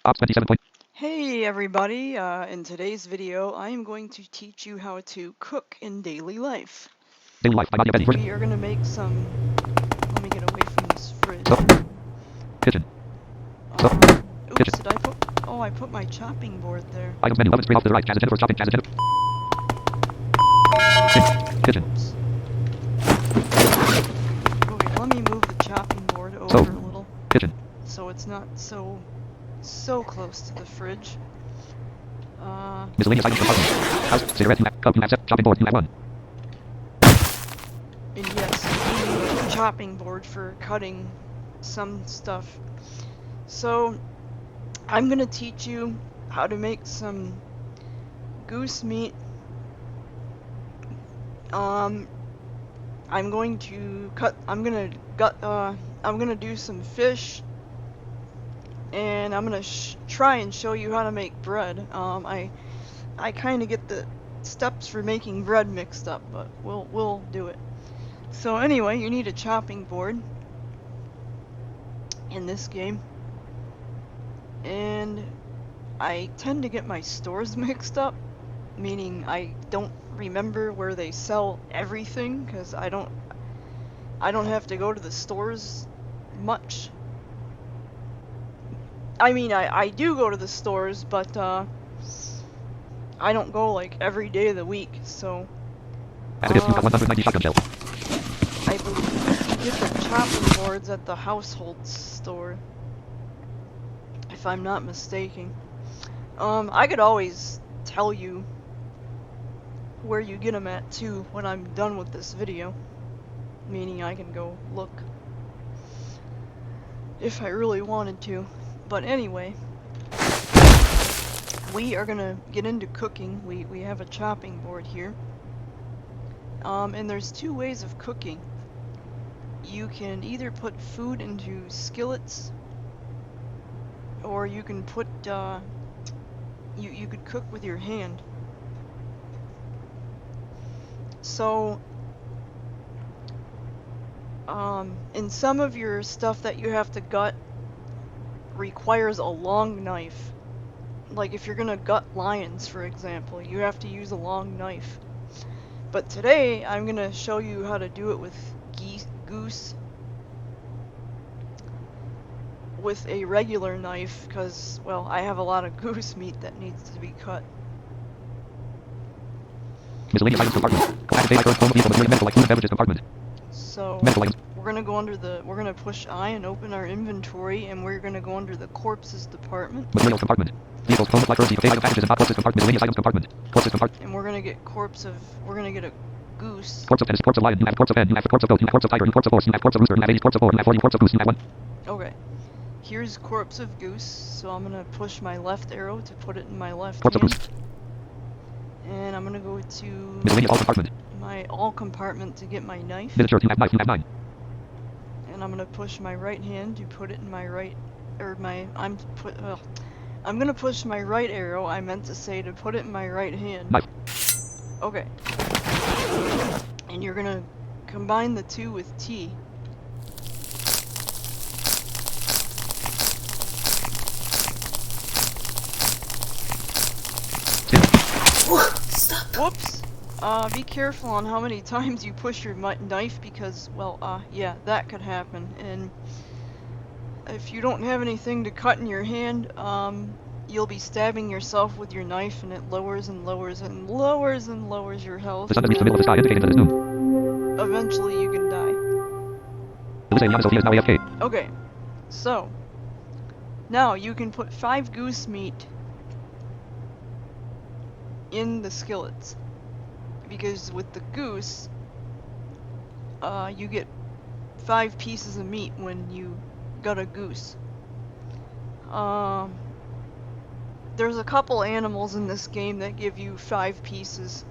Ops 27 point. Hey everybody, in today's video I am going to teach you how to cook in daily life. Daily life by Nadia Benny. We are going to make some, let me get away from this fridge. So, kitchen. So, Oops, kitchen. did I put, oh I put my chopping board there. Items menu. Oven spray off to the right. Jazz Jennifer's chopping. Jazz Jennifer. Kitchen. Oops. Okay, let me move the chopping board over So, a little kitchen. so it's not so close to the fridge. Miscellaneous items compartment. House. Cigarette. You have. Cup. You have set. Chopping board. You have one. And yes, you need a chopping board for cutting some stuff. So, I'm gonna teach you how to make some goose meat. I'm going to I'm gonna do some fish, and I'm gonna try and show you how to make bread. I kind of get the steps for making bread mixed up, but we'll do it. So anyway, you need a chopping board in this game, and I tend to get my stores mixed up, meaning I don't remember where they sell everything, because I don't have to go to the stores much. I mean, I do go to the stores, but I don't go like every day of the week, so As it is, you got 190 shotgun shells. I believe you get the chopping boards at the household store, if I'm not mistaken. I could always tell you where you get them at too when I'm done with this video, meaning I can go look if I really wanted to. But anyway, we are gonna get into cooking. We have a chopping board here, and there's two ways of cooking. You can either put food into skillets, or you can put you could cook with your hand. So in some of your stuff that you have to gut requires a long knife. Like if you're gonna gut lions, for example, you have to use a long knife. But today I'm gonna show you how to do it with goose with a regular knife, because, well, I have a lot of goose meat that needs to be cut. Miscellaneous items compartment. Activate my current home vehicle material medical like food and beverages compartment. So Medical items. we're gonna go under we're gonna push I and open our inventory, and we're gonna go under the corpses department. Materials compartment. Vehicles, home supply currency, potato packages and hot corpses compartment. Miscellaneous items compartment. Corpses compartment. And we're gonna get we're gonna get a goose. Corpse of tennis, corpse of lion, you have corpse of hen, you have corpse of goat, you have corpse of tiger, you have corpse of horse, you have corpse of rooster, you have 80 corpse of boar, you have 40 corpse of goose, you have one. Okay. Here's corpse of goose, so I'm gonna push my left arrow to put it in my left Corpse of hand. goose. And I'm gonna go to Miscellaneous all compartment. my all compartment to get my knife. Miniature, you have knife, you have 9. And I'm gonna push my right hand to put it in my right, or my, I'm gonna push my right arrow, I meant to say, to put it in my right hand. Knife. Okay. And you're gonna combine the two with T. Stop. Whoops! Be careful on how many times you push your knife, because, well, yeah, that could happen. And if you don't have anything to cut in your hand, you'll be stabbing yourself with your knife, and it lowers and lowers and lowers and lowers your health. The sun has reached the middle of the sky, indicating that it is noon. Eventually you can die. Elisa Sophia is now AFK. Okay, so now you can put 5 goose meat in the skillets, because with the goose, you get 5 pieces of meat when you gut a goose. There's a couple animals in this game that give you 5 pieces.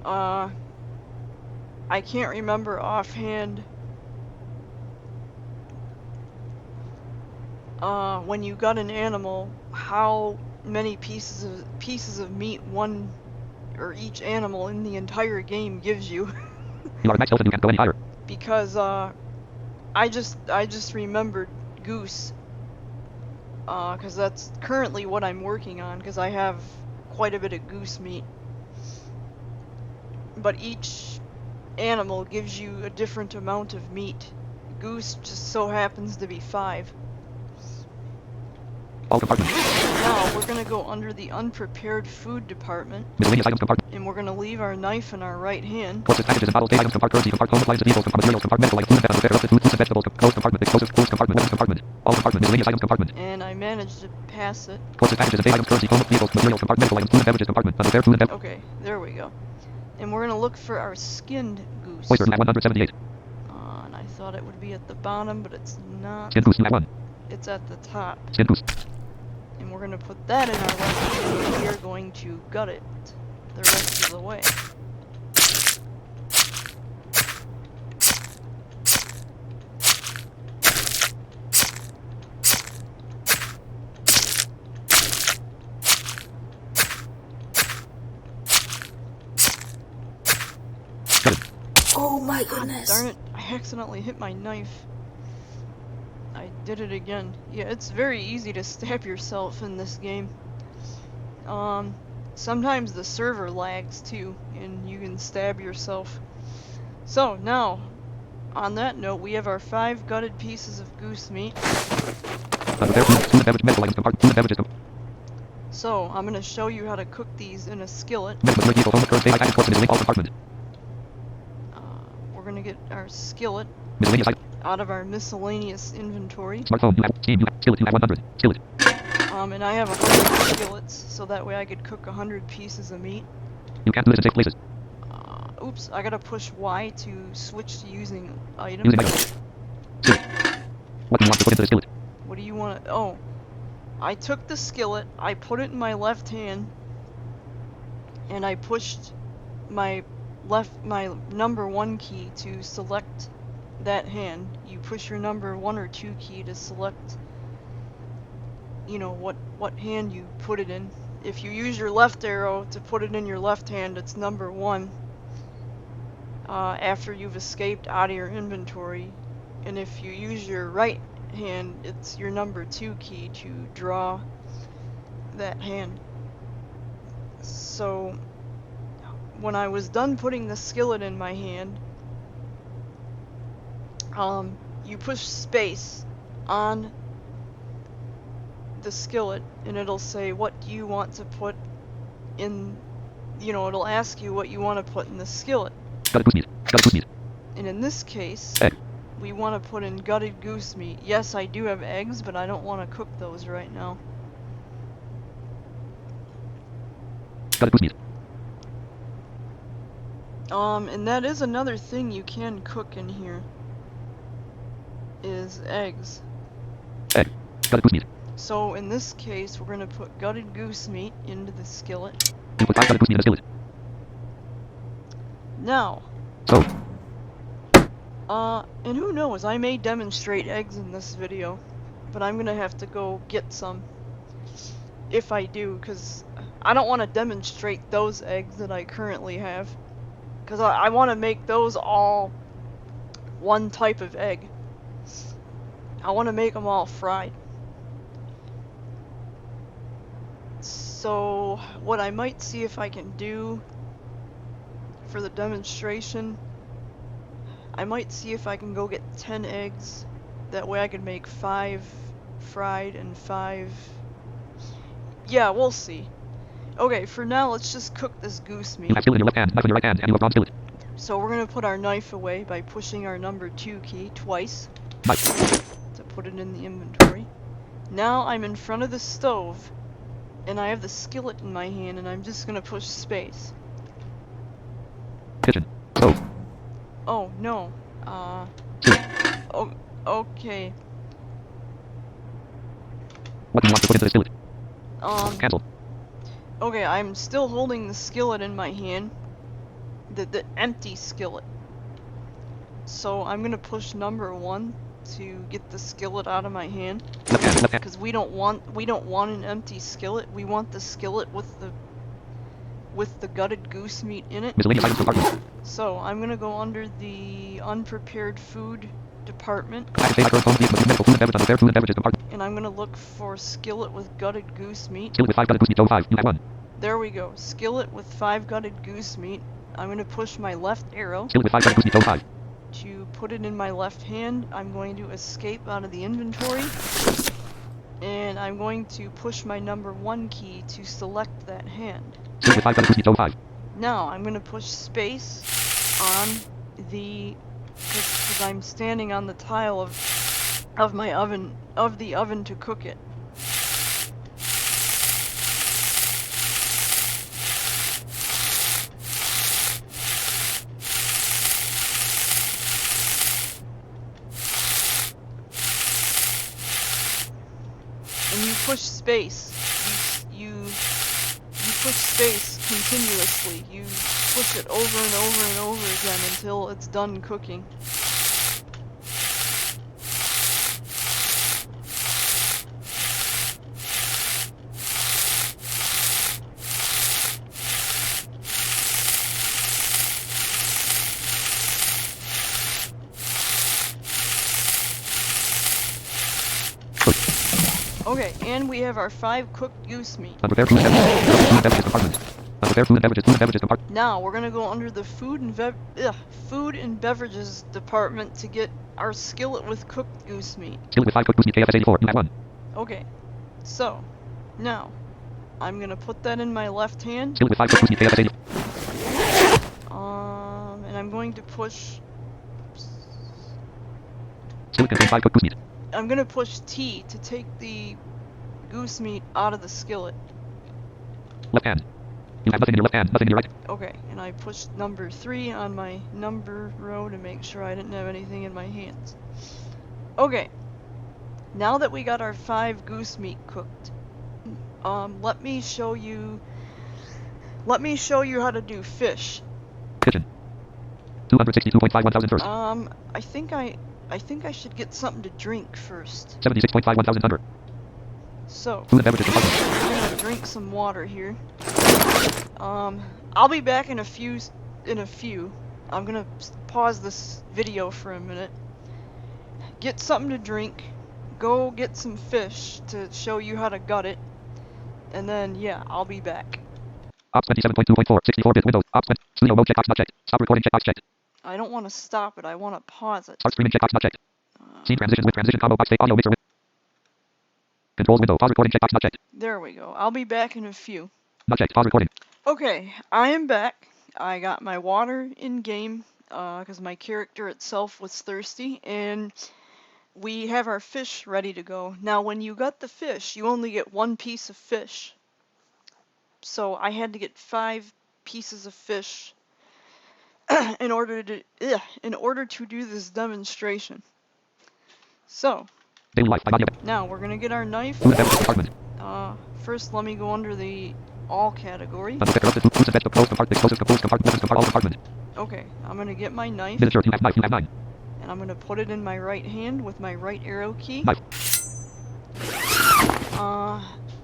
I can't remember offhand when you gut an animal how many pieces of meat one or each animal in the entire game gives you. You are at max health and you can't go any higher. Because I just remembered goose because that's currently what I'm working on, because I have quite a bit of goose meat. But each animal gives you a different amount of meat. Goose just so happens to be 5. All compartment. Now, we're gonna go under the unprepared food department, Miscellaneous items compartment. and we're gonna leave our knife in our right hand. Courses, packages, and bottles, day items compartment, currency compartment, home appliances, vehicles compartment, materials compartment, medical items, food and beverage, roasted foods and vegetables, closed compartment, explosives, foods compartment, weapons compartment, all compartment, miscellaneous items compartment. And I managed to pass it. Courses, packages, and day items, currency, home, vehicles, materials compartment, medical items, food and beverages compartment, unprepared food and beverage. Okay, there we go. And we're gonna look for our skinned goose. Oyster, at 178. And I thought it would be at the bottom, but it's not. Skin goose, at 1. It's at the top. Skin goose. And we're gonna put that in our left hand, and we are going to gut it the rest of the way. Got it. Oh my goodness. Darn it, I accidentally hit my knife. I did it again. Yeah, it's very easy to stab yourself in this game. Sometimes the server lags too, and you can stab yourself. So, now, on that note, we have our 5 gutted pieces of goose meat. Unprepared food and beverage, medical items compartment, food and beverages compartment. So, I'm gonna show you how to cook these in a skillet. Medical vehicle, home, currency, day items, courses, miscellaneous, all compartment. We're gonna get our skillet Miscellaneous items. out of our miscellaneous inventory. Smartphone, you have, Steam, you have, skillet, you have 100. Skillet. And I have 100 skillets, so that way I could cook 100 pieces of meat. You can't do this in safe places. Oops, I gotta push Y to switch to using items. Using items. Skillet. What do you want to put into the skillet? What do you want to... Oh. I took the skillet, I put it in my left hand, and I pushed my number 1 key to select that hand. You push your number 1 or 2 key to select, you know, what hand you put it in. If you use your left arrow to put it in your left hand, it's number 1 after you've escaped out of your inventory. And if you use your right hand, it's your number 2 key to draw that hand. So when I was done putting the skillet in my hand, you push space on the skillet and it'll say what do you want to put in, you know, it'll ask you what you want to put in the skillet. Gutted goose meat. Gutted goose meat. And in this case, Egg. we want to put in gutted goose meat. Yes, I do have eggs, but I don't want to cook those right now. Gutted goose meat. And that is another thing you can cook in here, is eggs. Egg. Gutted goose meat. So in this case, we're going to put gutted goose meat into the skillet. You put 5 gutted goose meat in a skillet. Now, So, and who knows, I may demonstrate eggs in this video, but I'm gonna have to go get some if I do, because I don't want to demonstrate those eggs that I currently have, because I want to make those all one type of egg. I want to make them all fried. So what I might see if I can do for the demonstration, I might see if I can go get 10 eggs. That way I can make 5 fried and 5... Yeah, we'll see. Okay, for now let's just cook this goose meat. you have skillet in your left hand, knife in your right hand, and you have raw skillet. So we're gonna put our knife away by pushing our number 2 key twice Knife. to put it in the inventory. Now I'm in front of the stove and I have the skillet in my hand and I'm just gonna push space. Kitchen. Stove. Oh no. Skillet. Oh, okay. What do you want to put into the skillet? Cancel. Okay, I'm still holding the skillet in my hand. The empty skillet. So I'm gonna push number 1 to get the skillet out of my hand. Left hand, left hand. Because we don't want an empty skillet. We want the skillet with the gutted goose meat in it. Miscellaneous items compartment. So I'm gonna go under the unprepared food department, Package A microphone, please, medical food and beverage on the fair food and beverages compartment. and I'm gonna look for skillet with gutted goose meat. Skillet with 5 gutted goose meat, zone 5. You have 1. There we go. Skillet with 5 gutted goose meat. I'm gonna push my left arrow Skillet with 5 gutted goose meat, zone 5. to put it in my left hand. I'm going to escape out of the inventory. And I'm going to push my number 1 key to select that hand. Skillet with 5 gutted goose meat, zone 5. Now I'm going to push space on the, because I'm standing on the tile of my oven, of the oven to cook it. And you push space. You push space continuously. You push it over and over and over again until it's done cooking. Okay, and we have our 5 cooked goose meat. Under fair food and beverages compartment. Under fair food and beverages compartment. Now we're gonna go under the food and beverages department to get our skillet with cooked goose meat. Skillet with 5 cooked goose meat, KFS 84. You have 1. Okay, so now I'm gonna put that in my left hand. Skillet with 5 cooked goose meat, KFS 84. And I'm going to push. Skillet contains 5 cooked goose meat. I'm gonna push T to take the goose meat out of the skillet. Left hand. You have nothing in your left hand, nothing in your right. Okay, and I pushed number 3 on my number row to make sure I didn't have anything in my hands. Okay, now that we got our 5 goose meat cooked, let me show you how to do fish. Kitchen. 262.51 thousand first. I think I should get something to drink first. 76.51 thousand under. So, Food and beverages compartment. I'm gonna drink some water here. I'll be back in a few. I'm gonna pause this video for a minute. Get something to drink. Go get some fish to show you how to gut it. And then, yeah, I'll be back. Ops 27.2.4, 64-bit Windows. Ops studio mode checkbox not checked. Stop recording checkbox checked. I don't want to stop it. I want to pause it. Start streaming checkbox not checked. Scene transitions with transition combo box state audio mixer with controls window. Pause recording checkbox not checked. There we go. I'll be back in a few. Not checked. Pause recording. Okay, I am back. I got my water in game because my character itself was thirsty, and we have our fish ready to go. Now, when you gut the fish, you only get 1 piece of fish. So I had to get 5 pieces of fish in order to do this demonstration. So Daily life. now we're gonna get our knife. Food and beverages compartment. First, let me go under the all category. Unexpected food and vegetable closed compartment. Explosives closed compartment. All compartment. Okay, I'm gonna get my knife, Miniature. You have knife. You have 9. and I'm gonna put it in my right hand with my right arrow key. Knife.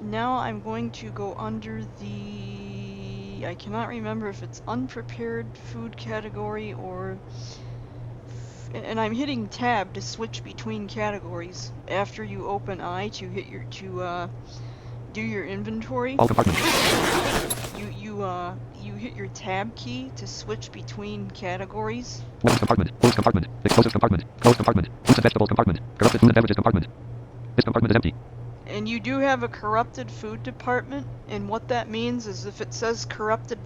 Now I'm going to go under the, I cannot remember if it's unprepared food category or, and I'm hitting tab to switch between categories after you open I to hit your, do your inventory. All compartments. You hit your tab key to switch between categories. Weapons compartment. Closed compartment. Explosives compartment. Closed compartment. Fruits and vegetables compartment. Corrupted food and beverages compartment. This compartment is empty. And you do have a corrupted food department, and what that means is if it says corrupted,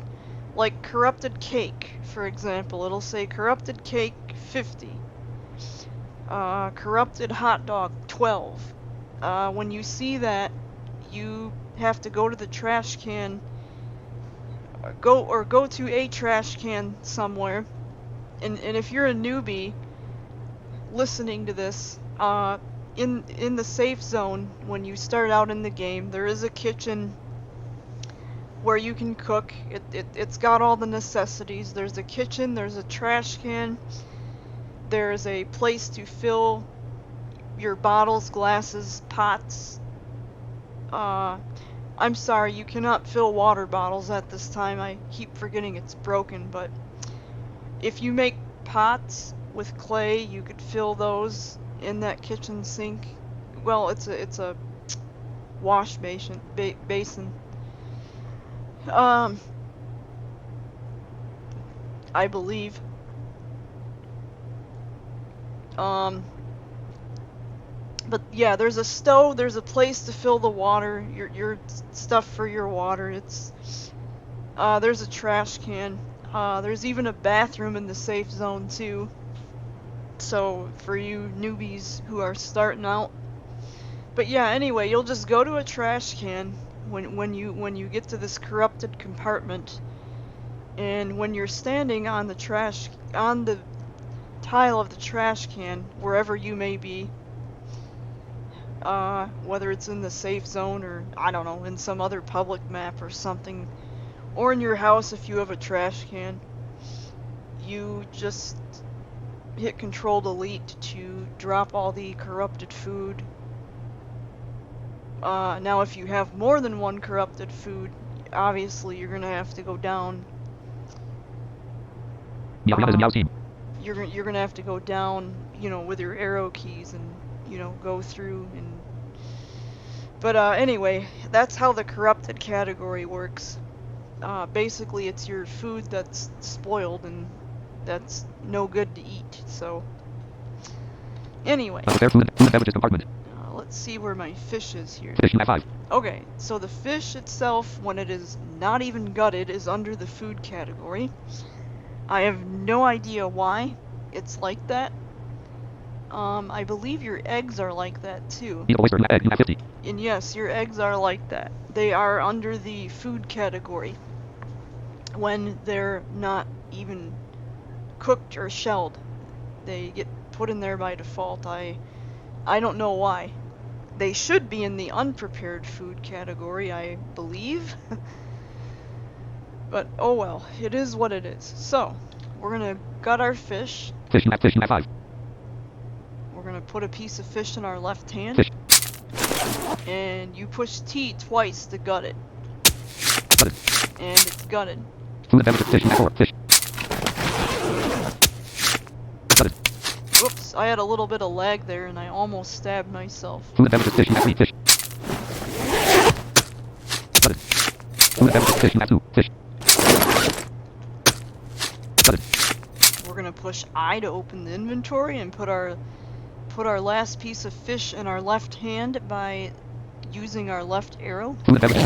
like corrupted cake, for example, it'll say corrupted cake 50, corrupted hot dog 12. When you see that, you have to go to the trash can, go to a trash can somewhere, and if you're a newbie listening to this, in the safe zone, when you start out in the game, there is a kitchen where you can cook. It's got all the necessities. There's a kitchen, there's a trash can, there's a place to fill your bottles, glasses, pots. I'm sorry, you cannot fill water bottles at this time. I keep forgetting it's broken, but if you make pots with clay. You could fill those in that kitchen sink. Well, it's a wash basin. I believe. But yeah, there's a stove, there's a place to fill the water, your stuff for your water. There's a trash can. There's even a bathroom in the safe zone too. So for you newbies who are starting out. But yeah, anyway, you'll just go to a trash can when you get to this corrupted compartment, and when you're standing on the tile of the trash can, wherever you may be, whether it's in the safe zone or, I don't know, in some other public map or something, or in your house if you have a trash can, you just hit Control-Delete to drop all the corrupted food. Now if you have more than one corrupted food, obviously you're gonna have to go down. You're gonna have to go down, you know, with your arrow keys and, you know, go through and... But anyway, that's how the corrupted category works. Basically it's your food that's spoiled and that's no good to eat, so... Anyway. Let's see where my fish is here. Fish, you have 5. Okay, so the fish itself, when it is not even gutted, is under the food category. I have no idea why it's like that. I believe your eggs are like that too. Eat oyster, egg, you have 50. And yes, your eggs are like that. They are under the food category when they're not even cooked or shelled. They get put in there by default. I don't know why. They should be in the unprepared food category, I believe. But oh well, it is what it is. So, we're gonna gut our fish. Fish, you have 5. We're gonna put a piece of fish in our left hand. Fish. And you push T twice to gut it. Gutted. And it's gutted. Food and beverage, fish, you have 4. Fish. Gutted. Whoops, I had a little bit of lag there and I almost stabbed myself. Food and beverage, fish, you have 3. Fish. Gutted. Food and beverage, fish, you have 2. Fish. Gutted. We're gonna push I to open the inventory and put our last piece of fish in our left hand by using our left arrow. Food and beverage.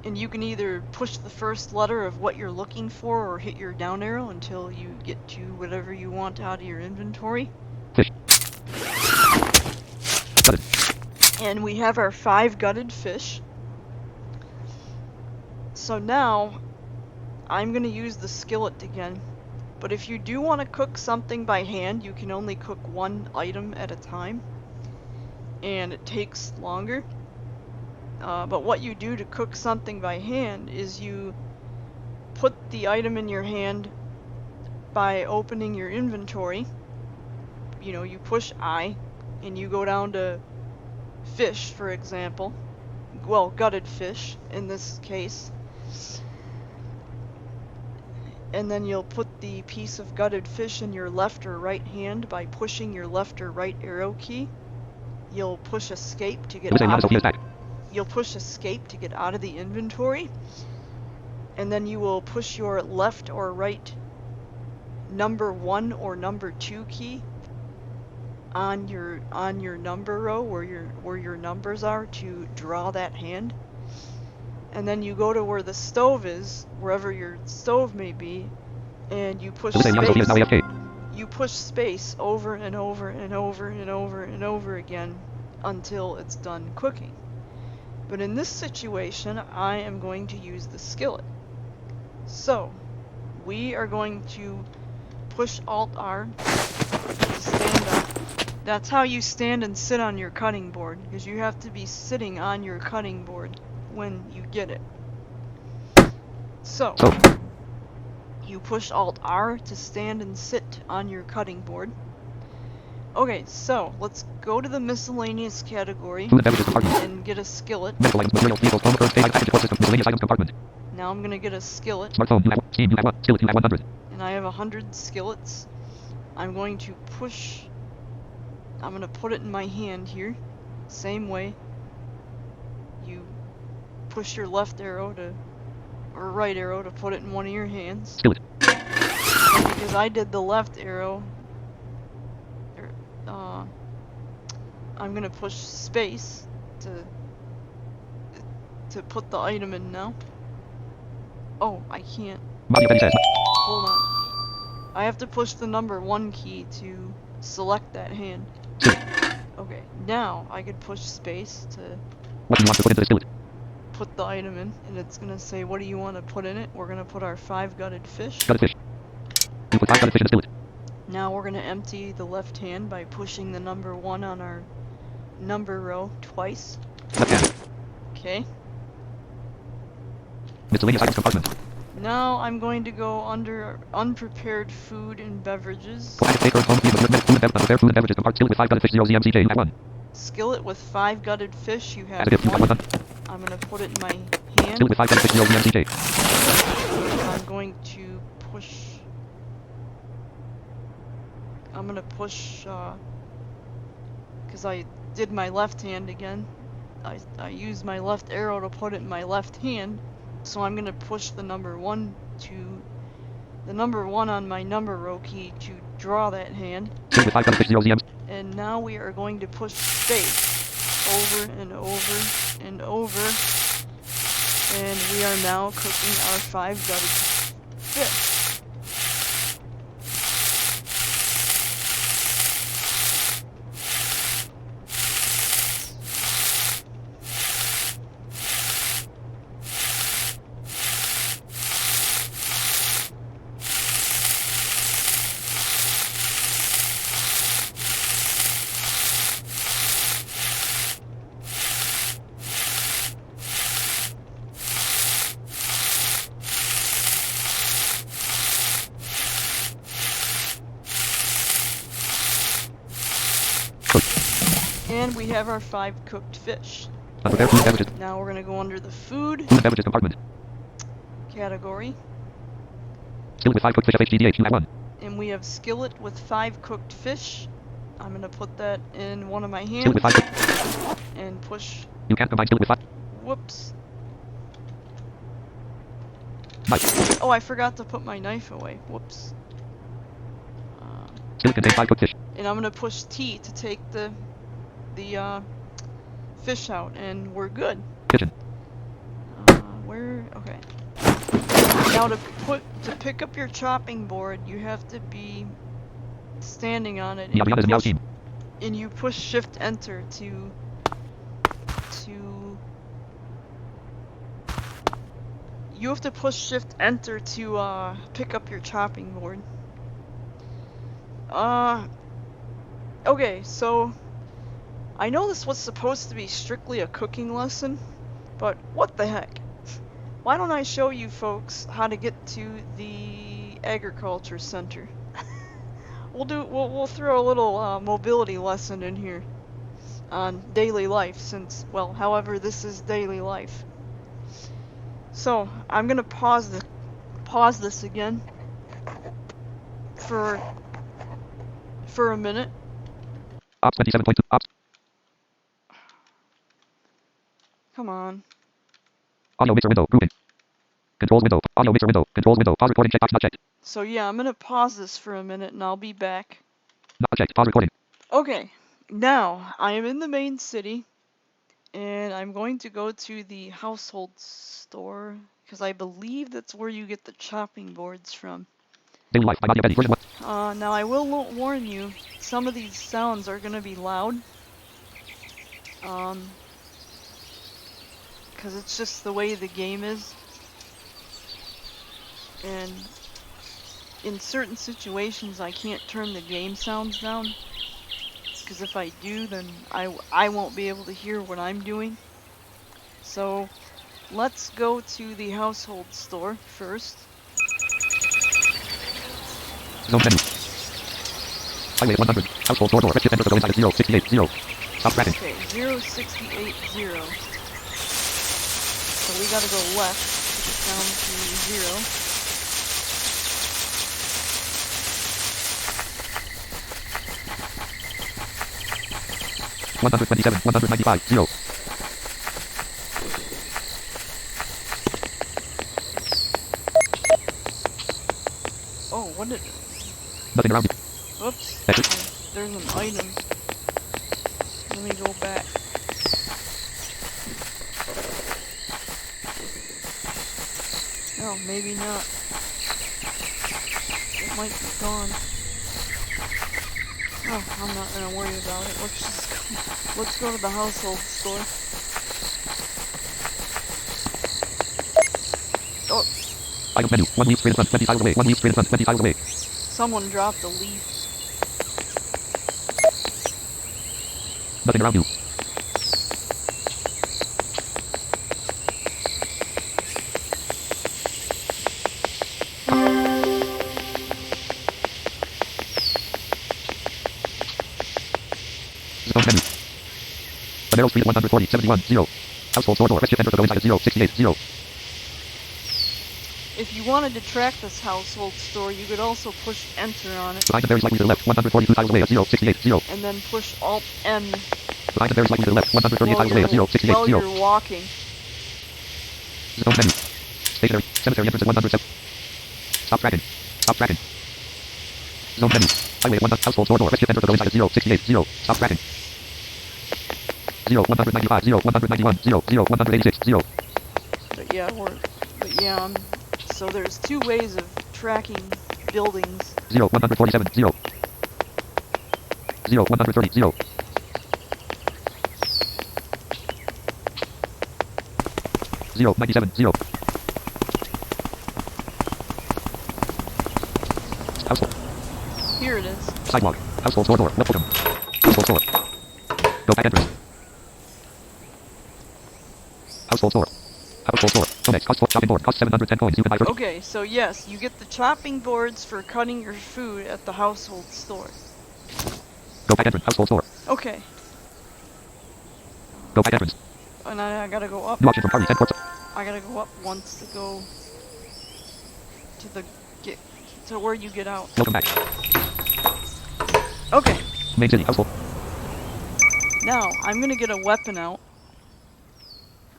And you can either push the first letter of what you're looking for or hit your down arrow until you get to whatever you want out of your inventory. Fish. Gutted. And we have our 5 gutted fish. So now, I'm going to use the skillet again. But if you do want to cook something by hand, you can only cook one item at a time. And it takes longer. But what you do to cook something by hand is you put the item in your hand by opening your inventory. You know, you push I, and you go down to fish, for example. Well, gutted fish, in this case. And then you'll put the piece of gutted fish in your left or right hand by pushing your left or right arrow key. You'll push escape to get out of the... You'll push escape to get out of the inventory, and then you will push your left or right number 1 or number 2 key on your number row where your numbers are to draw that hand. And then you go to where the stove is, wherever your stove may be, and you push space. You push space over and over and over and over and over again until it's done cooking. But in this situation, I am going to use the skillet. So, we are going to push Alt-R to stand up. That's how you stand and sit on your cutting board, because you have to be sitting on your cutting board when you get it. So, you push Alt-R to stand and sit on your cutting board. Okay, so let's go to the miscellaneous category and get a skillet. Medical items, materials, vehicles, home, first aid, package, support system, miscellaneous items compartment. Now I'm gonna get a skillet. Smartphone, you have 1. Steam, you have 1. Skillet, you have 100. And and I have 100 skillets. I'm going to put it in my hand here. Same way. You push your left arrow or right arrow to put it in one of your hands. Skillet. And because I did the left arrow, I'm gonna push space to put the item in now. Oh, I can't. Mario Penny says. Hold on. I have to push the number 1 key to select that hand. Okay, now I could push space to What do you want to put into the skillet? put the item in, and it's gonna say, what do you want to put in it? We're gonna put our 5-gutted fish. Gutted fish. You put 5 gutted fish in the skillet. Now we're gonna empty the left hand by pushing the number 1 on our number row twice. Left hand. Okay. Miscellaneous items compartment. Now I'm going to go under unprepared food and beverages. Classic baker, home feed, food and beverage, food and beverages compartment. Skillet with 5 gutted fish, 0 ZMCJ, at 1. Skillet with 5 gutted fish, you have Additive, you got 1. 1 done. I'm gonna put it in my hand. Skillet with 5 gutted fish, 0 ZMCJ. I'm going to push. I'm gonna push, because I did my left hand again. I used my left arrow to put it in my left hand, so I'm gonna push the number 1 on my number row key to draw that hand. Skillet with 5 gutted fish, 0 ZMCJ. And now we are going to push space over and over and over, and we are now cooking our 5 gutted fish. And we have our 5 cooked fish. Unprepared food and beverages. Now we're gonna go under the food Food and beverages compartment. category, Skillet with 5 cooked fish, FHGDH, you at 1. and we have skillet with 5 cooked fish. I'm gonna put that in one of my Skillet hands with 5 cooked. and push. You can't combine skillet with 5. Whoops. Knife. Oh, I forgot to put my knife away. Whoops. Skillet contains 5 cooked fish. And I'm gonna push T to take the fish out, and we're good. Kitchen. Okay. Now to pick up your chopping board, you have to be standing on it, and you push Shift Enter to you have to push Shift Enter to pick up your chopping board. Okay, so I know this was supposed to be strictly a cooking lesson, but what the heck? Why don't I show you folks how to get to the agriculture center? We'll throw a little mobility lesson in here on daily life, since, well, however, this is daily life. So I'm gonna pause this again for a minute. Ops 27.2. Ops. Come on. Audio mixer window. Grouping. Controls window. Audio mixer window. Controls window. Pause recording. Checkbox not checked. So yeah, I'm gonna pause this for a minute and I'll be back. Not checked. Pause recording. Okay, now I am in the main city and I'm going to go to the household store because I believe that's where you get the chopping boards from. Daily life by Nadia Betty. Version 1. Now I will warn you, some of these sounds are gonna be loud. Because it's just the way the game is. And in certain situations I can't turn the game sounds down. Because if I do, then I won't be able to hear what I'm doing. So let's go to the household store first. Zone menu. Highway 100. Household door. Red chip enter to go inside 068 0. Stop tracking. Okay, 068 0. So we gotta go left to get down to 0. 127, 195, 0. Oh, what did... Nothing around you. Oops. Exit. There's an item. Let me go back. No, maybe not. It might be gone. Oh, I'm not gonna worry about it. Let's go to the household store. Oh, Items menu. 1 leaf straight in front, 20 tiles away. 1 leaf straight in front, 20 tiles away. someone dropped a leaf. Nothing around you. Zone menu. Monero Street 140, 71, 0. Household store door. Red shift enter to go inside is 0, 68, 0. If you wanted to track this household store, you could also push enter on it, Behind the very slightly to the left, 142 tiles away at 0, 68, 0. and then push alt N Behind the very slightly to the left, 138 tiles away at 0, 68, while 0. you're walking. Zone menu. Stationary. Cemetery entrance at 107. Stop tracking. Stop tracking. Zone menu. Highway 1. Household store door. Red shift enter to go inside is 0, 68, 0. Stop tracking. 0, 195, 0, 191, 0, 0, 186, 0. But yeah, so there's two ways of tracking buildings. 0, 147, 0. 0, 130, 0. 0, 97, 0. Household. Here it is. Sidewalk. Household store door. Welcome. Household store. Go back entrance. Household store. Household store. Conex. Cost for chopping board. Cost 710 coins. You can buy for... Okay, so yes, you get the chopping boards for cutting your food at the household store. Go back entrance. Household store. Okay, Go back entrance. and I gotta go up. New option from party. 10 quarts. I gotta go up once to go to the to where you get out. Welcome back. Okay, Main city. Household. now I'm gonna get a weapon out.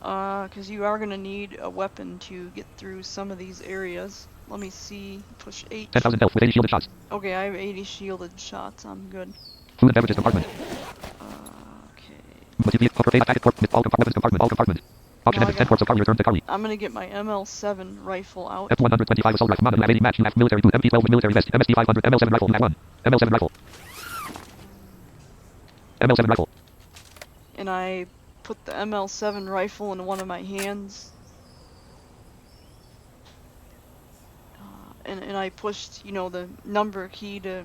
Cause you are gonna need a weapon to get through some of these areas. Let me see. Push 8. 10,000 health with 80 shielded shots. Okay, I have 80 shielded shots. I'm good. Food and beverages compartment. Okay. Material. Copper face packet port. All compartments compartment. All compartment. Option Now I enter. 10 got- quarts of carry. Return to carry. I'm gonna get my ML7 rifle out. F125 assault rifle. Model. You have 80 match. You have military 2. MP12 with military vest. MST 500. ML7 rifle. You have 1. ML7 rifle. ML7 rifle. And I put the ML7 rifle in one of my hands. And I pushed, the number key to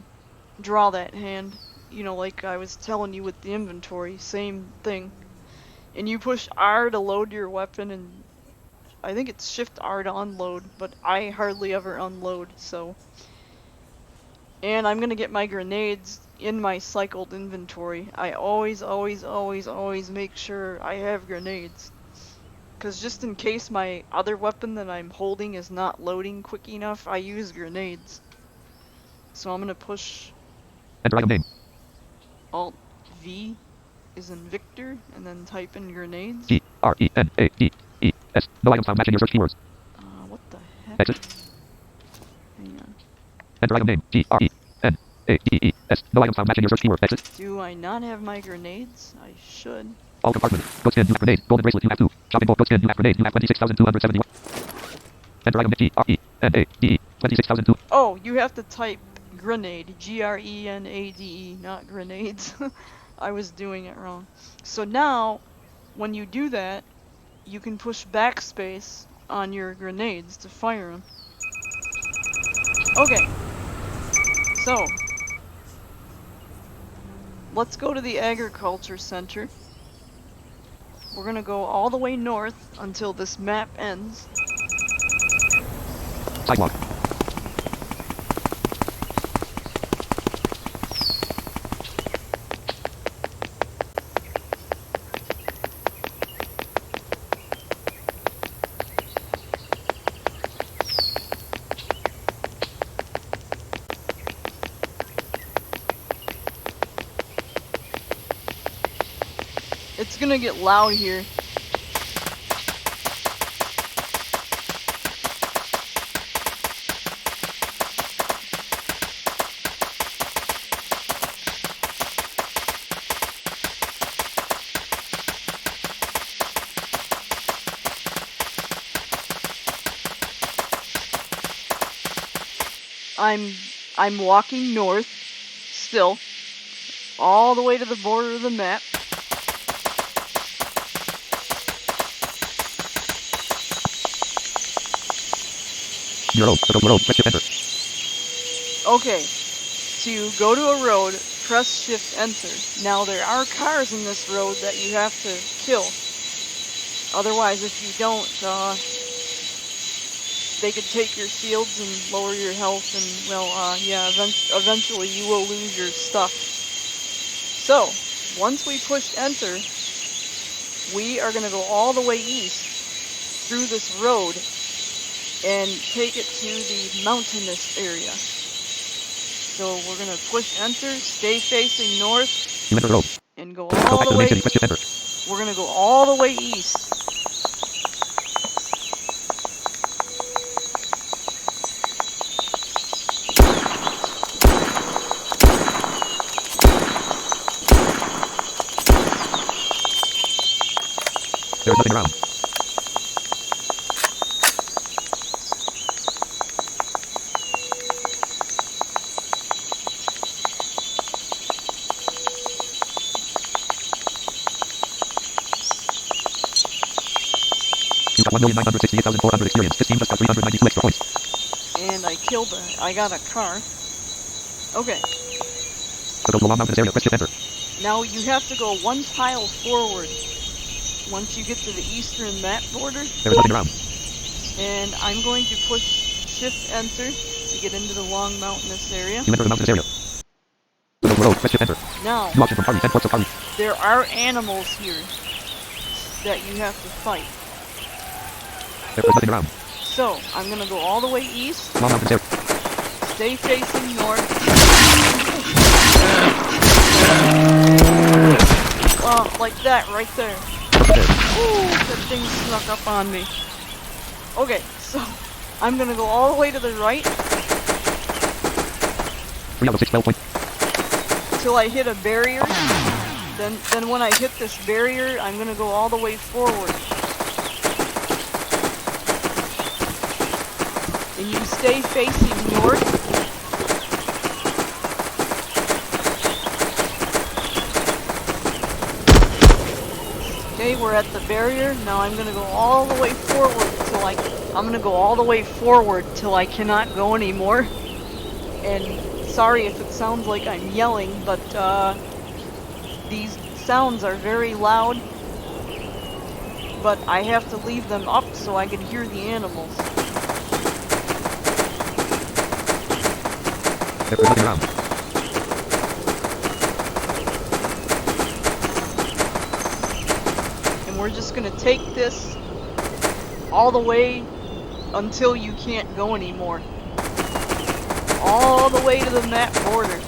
draw that hand. Like I was telling you with the inventory, same thing. And you push R to load your weapon, and I think it's Shift R to unload, but I hardly ever unload, so. And I'm gonna get my grenades in my cycled inventory. I always make sure I have grenades. Cause just in case my other weapon that I'm holding is not loading quick enough, I use grenades. So I'm gonna push Enter item name. Alt V is in Victor, and then type in grenades. G R E N A D E S. No items found matching your search keywords. What the heck? Exit. Hang on. Enter item name. G R E N A D E S. No items found matching your search keyword. Exit. Do I not have my grenades? I should. All compartment. Good skin. You have grenade. Golden bracelet. You have 2. Shopping board. Good skin. You have grenade. You have 26,271. Enter item G R E N A D E 26,002. Oh, you have to type grenade. Grenade, not grenades. I was doing it wrong. So now, when you do that, you can push backspace on your grenades to fire them. Okay. So, let's go to the agriculture center. We're gonna go all the way north until this map ends. Sidewalk. It's gonna get loud here. I'm walking north still, all the way to the border of the map. Your road. The road. Press shift enter. Okay, to go to a road, press shift enter. Now there are cars in this road that you have to kill. Otherwise, if you don't, they could take your shields and lower your health, and well, yeah, eventually you will lose your stuff. So, once we push enter, we are gonna go all the way east through this road and take it to the mountainous area. So we're gonna push enter, stay facing north, You enter the road. and go Go all back to the the main way. city. Press shift enter. We're gonna go all the way east. There's nothing around. You got 1,968,400 experience. This team just got 392 extra points. And I got a car. Okay, So go to the long mountainous area. Press shift enter. now you have to go one tile forward once you get to the eastern map border, There is nothing around. and I'm going to push shift enter to get into the long mountainous area. You enter the mountainous area. Go to the road. Press shift enter. Now, New option from party. 10 ports of party. there are animals here that you have to fight. There is nothing around. So, I'm gonna go all the way east, Long mountainous area. stay facing north. Like that, right there. Ooh, that thing snuck up on me. Okay, so, I'm gonna go all the way to the right 3 out of 6 12 points. till I hit a barrier. Then when I hit this barrier, I'm gonna go all the way forward. And you stay facing north. Okay, we're at the barrier. Now I'm gonna go all the way forward till I cannot go anymore. And sorry if it sounds like I'm yelling, but these sounds are very loud. But I have to leave them up so I can hear the animals. There is nothing around. And we're just gonna take this all the way until you can't go anymore. All the way to the map border.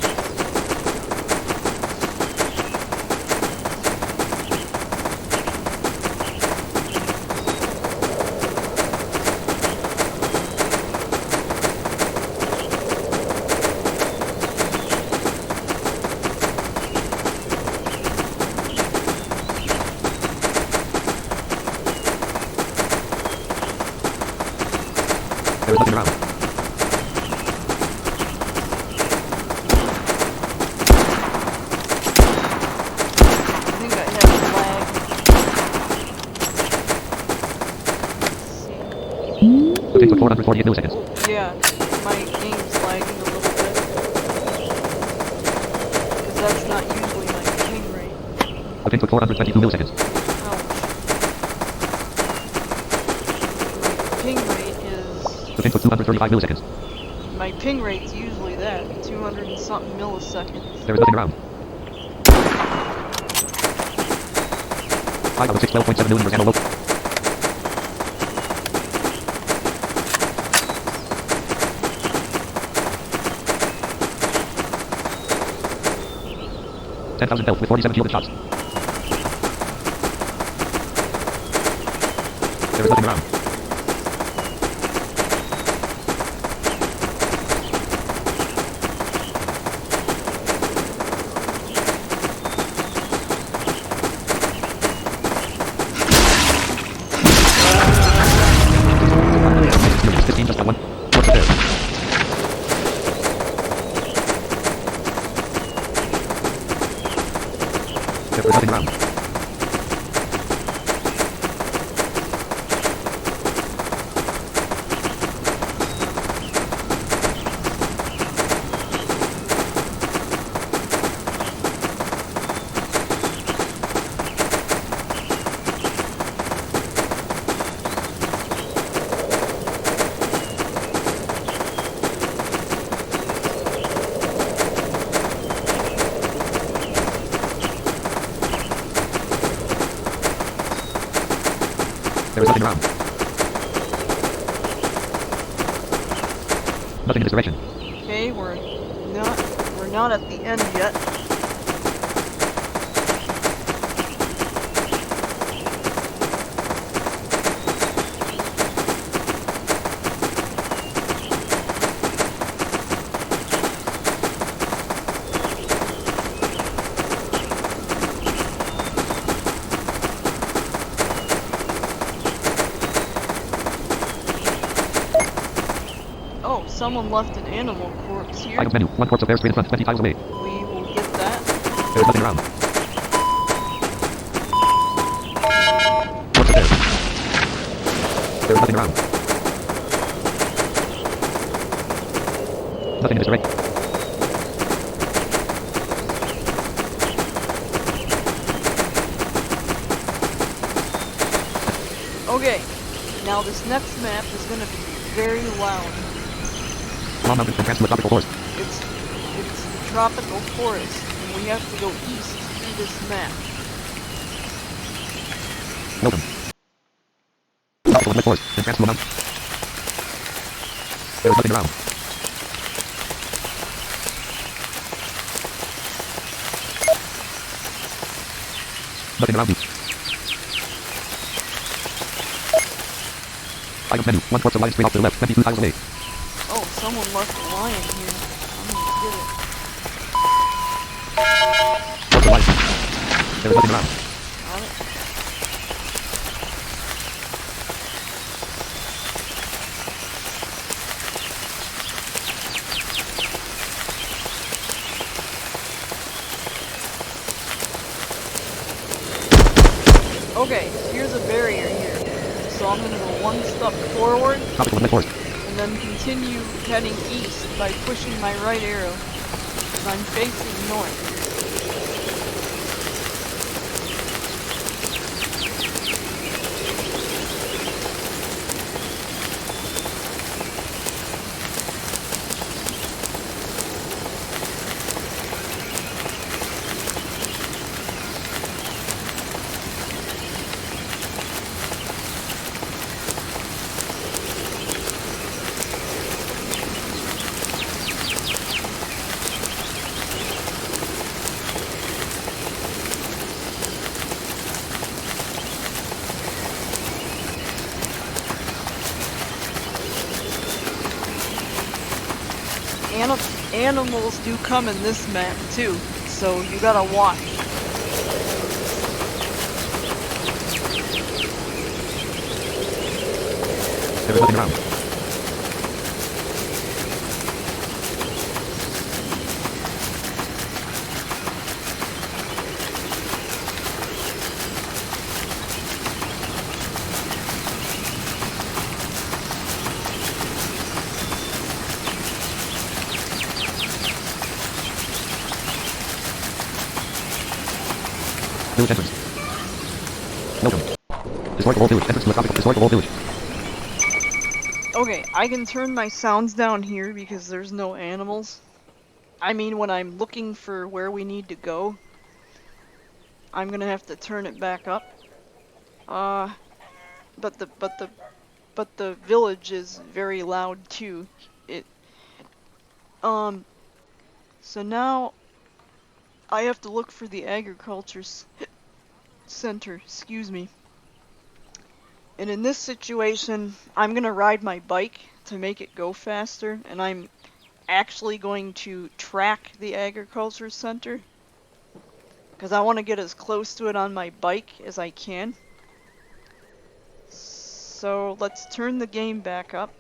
There is nothing around. I think I have a lag. Let's see. The took 448 milliseconds. Yeah, my game's lagging a little bit. Because that's not usually my ping rate. The ping took 422 milliseconds. Ouch. My ping rate is... The ping took 235 milliseconds. My ping rate's usually that, 200 and something milliseconds. There is nothing around. 5 out of 6 12.7 million ammo load. $10,000 health with 47 fielded shots. There is nothing around. Units 15 just by one. What's there? There is nothing around. There is nothing around. Nothing in this direction. Okay, we're not at the end yet. Oh, someone left an animal corpse here. Items menu. One corpse of bear straight in front. 20 tiles away. We will get that. There is nothing around. Corpse of bear. There is nothing around. Nothing in this direction. Okay, now this next map is going to be very loud. Small mountains and transfer tropical forest. It's the tropical forest, and we have to go east through this map. Welcome. Tropical wet forest and transfer mountain. There is nothing around. Nothing around you. Items menu. One corpse of lion straight off to the left. 22 tiles away. Oh, someone left a lion here. I'm gonna get it. Corpse of lion. There is nothing around. Got it. Okay, here's a barrier here. So I'm gonna go one step forward Tropical wet forest. and then continue heading east by pushing my right arrow. And I'm facing north. Animals do come in this map too, so you gotta watch. There is nothing around. Village entrance. Welcome. Historical Old Village. Entrance to a tropical historical Old Village. Okay, I can turn my sounds down here because there's no animals. I mean, when I'm looking for where we need to go, I'm gonna have to turn it back up. But the village is very loud too. So now I have to look for the agriculture center. Excuse me. And in this situation, I'm gonna ride my bike to make it go faster, and I'm actually going to track the agriculture center because I want to get as close to it on my bike as I can. So let's turn the game back up.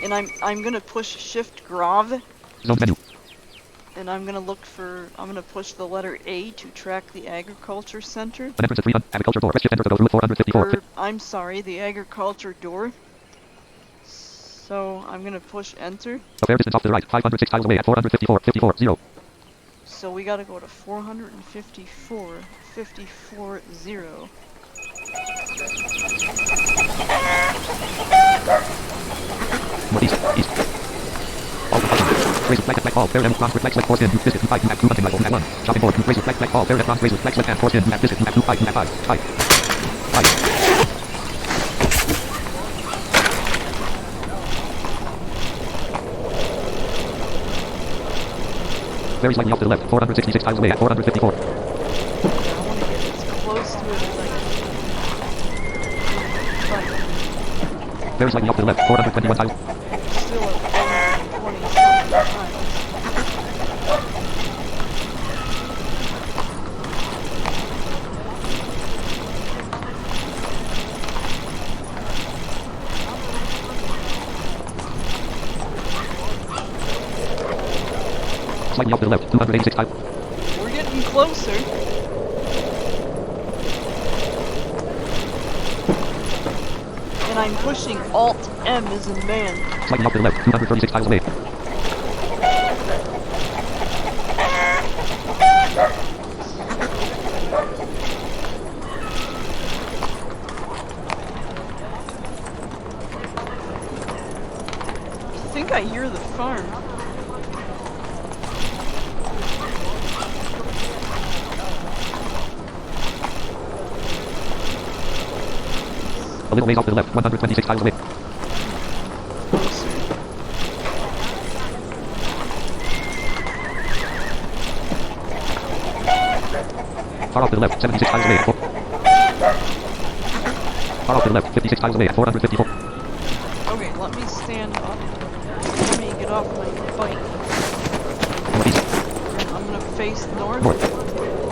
And I'm gonna push Shift Grav, Zone menu. and I'm gonna push the letter A to track the agriculture center. An entrance at 300. Agriculture door. Rest shift enter to go through 454. Or, I'm sorry, the agriculture door. So I'm gonna push enter. Fair distance off to the right. 506 tiles away at 454. 54. 0. So we gotta go to 454. 54 0. Northeast. East. All razor flag flag ball. Fair and bronze reflex left 4 spin. Biscuit 5 map 2 hunting rifle map 1. Shopping board. Razor flag ball. Fair and bronze razor flex left hand 4 spin map biscuit map 2 5 map 5. 5. 5. Very slightly off to the left. 466 tiles away at 454. I want to get as close to it as I can. Very slightly off to the left. 421 tiles. But still at 427 times. Slightly off to the left. 286 tiles. We're getting closer. And I'm pushing Alt M as in man. Slightly off to the left. 236 tiles away. I think I hear the farm. A little ways off to the left. 126 tiles away. Far off to the left. 76 tiles away at 4. Far off to the left. 56 tiles away at 454. Okay, let me stand up. Let me get off my bike. Northeast. And I'm gonna face north. North.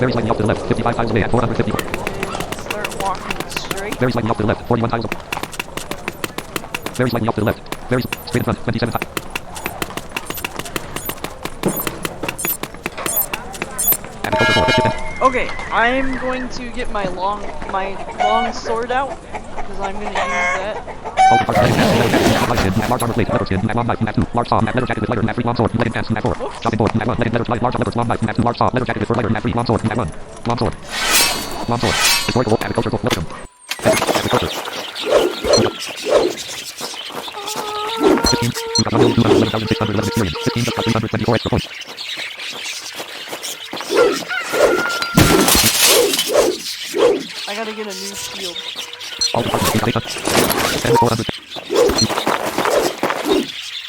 Very slightly off to the left. 55 tiles away at 454. And start walking straight. Very slightly off to the left. 41 tiles. Very slightly off to the left. Very straight in front. 27 tiles. Agriculture door. Rest shift enter. Okay, I'm going to get my long sword out because I'm gonna use that. All parts legged pants, leather jacket, map 5 skin, map large armor plate, leather skin, map long knife, map 2, large saw, map leather jacket with leather, map 3, long sword, legged pants, map 4. Shopping board, map 1, legged leather, large leather, long knife, map 2, large saw, leather jacket with fur leather, map 3, long sword, map 1. Long sword. Long sword. Historical agricultural welcome. Agriculture. 15. You got 1,211,611 experience. 15 plus 324 extra points. I gotta get a new shield. All departments gain data. 10,400.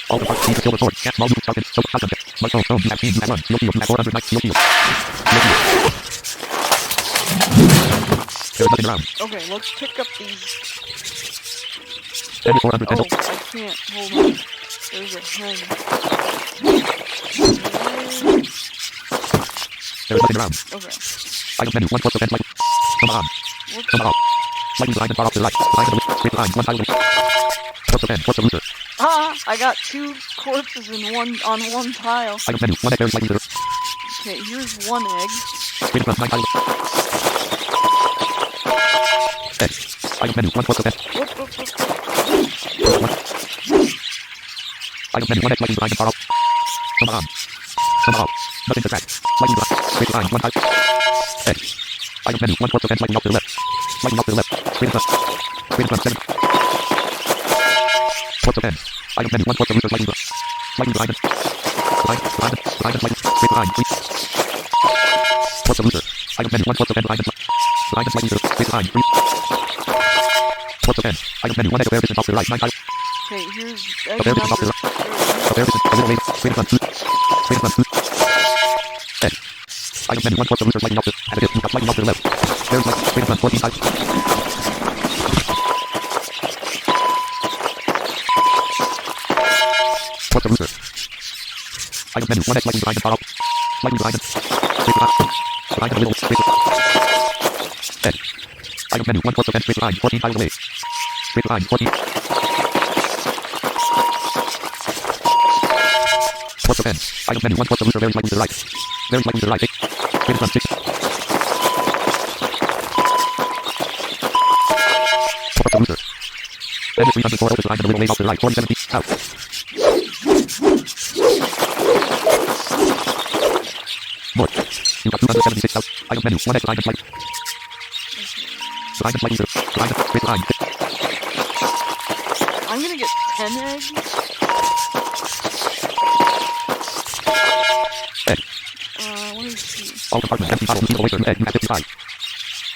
All departments need a silver sword. Cat small move sharpened. Silver shotgun. Microphone stone. Map 1. Steel shield. Map 400. Steel shield. Steel shield. There's nothing around. Okay, let's pick up these. 10,400. Oh, I can't. Hold on. There's a hen. There's nothing around. Okay. Item menu. 1 4% light. Come on. Whoops. Come on. Lightning line and far off to the right. Line to the left. Straight line. 1 tile away. What's the pen? What's the loser? Ah! I got 2 corpses in on one tile. Item menu. 1 egg berries lightning loser. Okay, here's 1 egg. Straight in front. 9 tiles. Egg. Item menu. 1 4%. Whoop, whoop, whoop. Item menu. 1 egg lightning line and far off. Come on. Come on. Nothing to track. Lightning block. Straight line. 1 tile. Egg. Item menu. 1 4% lightning off to the left. Lightning off to the left. Straight in front. Straight in front. 7. What's the pen? Item menu. 1 4 loser lightning block. Lightning blind. Blind. Lightning. Straight line. 3. What's the loser? Item menu. 1 4% blind. Blind. Lightning loser. Straight line. 3. What's the pen? Item menu. 1 egg bear distance off to the right. 9 tiles. Okay, here's A egg bear distance off to the number right. A bear distance. A little ways. Straight in front. 2. Straight in front. 2. Egg. Item menu 1 plus solution lighting off to additive 2 cups lighting off to the left. There's light greater than 14 size. Plus solution. Item menu 1x lighting design and far out. Lighting design and greater than design in the middle greater. Edge. Item menu 1 plus event greater line 14 tiles away. Greater line 14. Plus event. Item menu 1 plus solution varies lighting to the right. Varies lighting to the right. Greater than 6. Plus solution. Edge 304 open design in the middle lane off to the right 4070 out. More. You got 276 out. Item menu 1x line and light. Line and lighting to line and greater line. I'm gonna get 10 eggs. Egg. Let me see. All departments empty bottles need away egg. You have 55.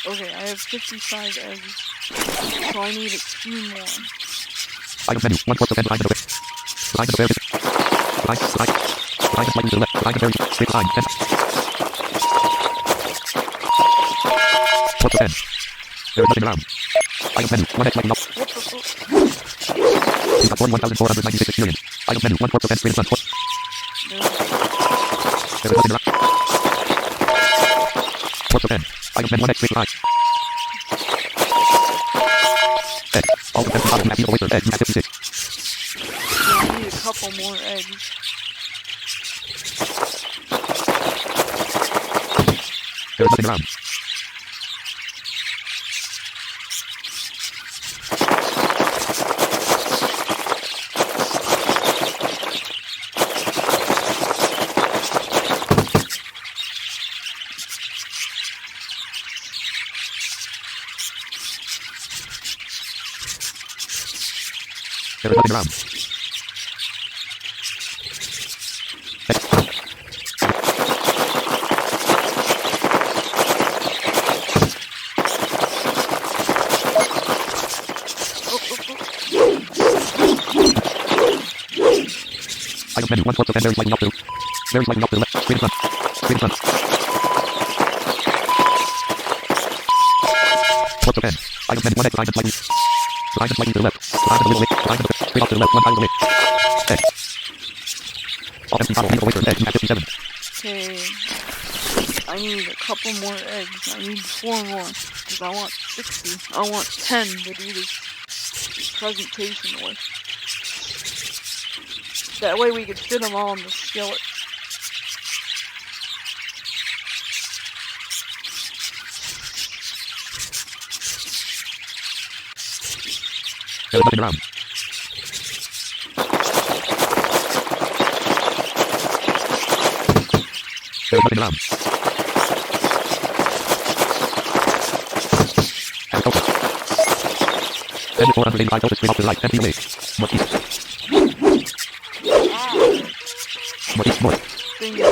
Okay, I have 55 eggs. So I need a few more. Item menu 1 plus event line and away. Line and away. Line and lighting to the left. Line and very greater line 10. Plus event. There is nothing around. Item menu 1x lighting off. What the fuck? You got 41,496 experience. Item menu 1 plus event greater than 4. There is nothing around. Plus event. Item menu 1x greater line. Egg. All defense bottom map equal egg. You have 56. Yeah, I need a couple more eggs. There is nothing around. There is nothing around. Item menu 1 plus event varies lighting off to. Varies lighting off to the left. Greater than. Greater than. Plus event. Item menu 1x line and lighting. Line and lighting to the left. Line and the middle way. Line and the straight off to the left. 1 tile away. Egg. All empty bottle equal egg. You have 57. Okay. I need a couple more eggs. I need 4 more. Because I want 60. I want 10 to do this presentation with. That way we could fit them all in the skillet. There is nothing around. There is nothing around. Agriculture. 485 straight off to the right. Empty away. Northeast. Northeast, north. Bingo.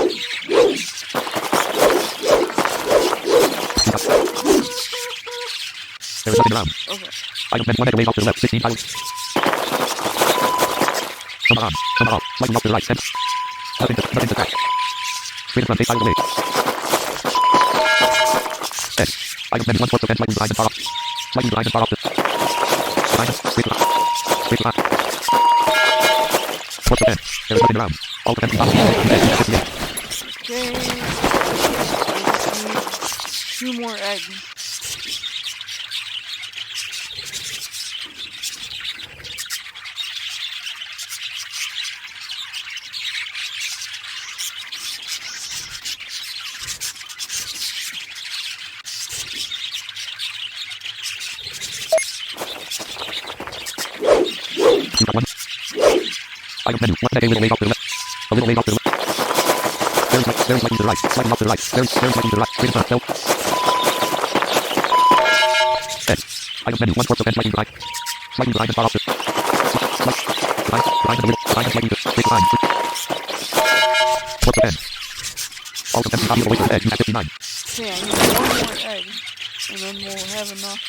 There is nothing around. Okay. Item menu 1 egg laid off to the left. 16 tiles. Summer on. Summer off. Lighting off to the right. 10. Nothing to track. Greater than 8 tiles away. Egg. Item menu 1 plus event lighting design and far off. Lighting design and far off. Design and greater. Greater. Plus event. There is nothing around. All defense bottom. Egg. 58. Okay. I just need 2 more eggs. You got 1. Item menu 1 egg little laid off to the left. A little laid off to the left. There is lighting to the right. Lighting off to the right. There is lighting to the right. Greater than 12. Egg. Item menu 1 plus event lighting right. Lighting right and far off to. Line in the middle. Line and lighting to. Straight line. Plus event. All defense body away from egg. You have 59. Okay, I need 1 more egg. And then we'll have enough.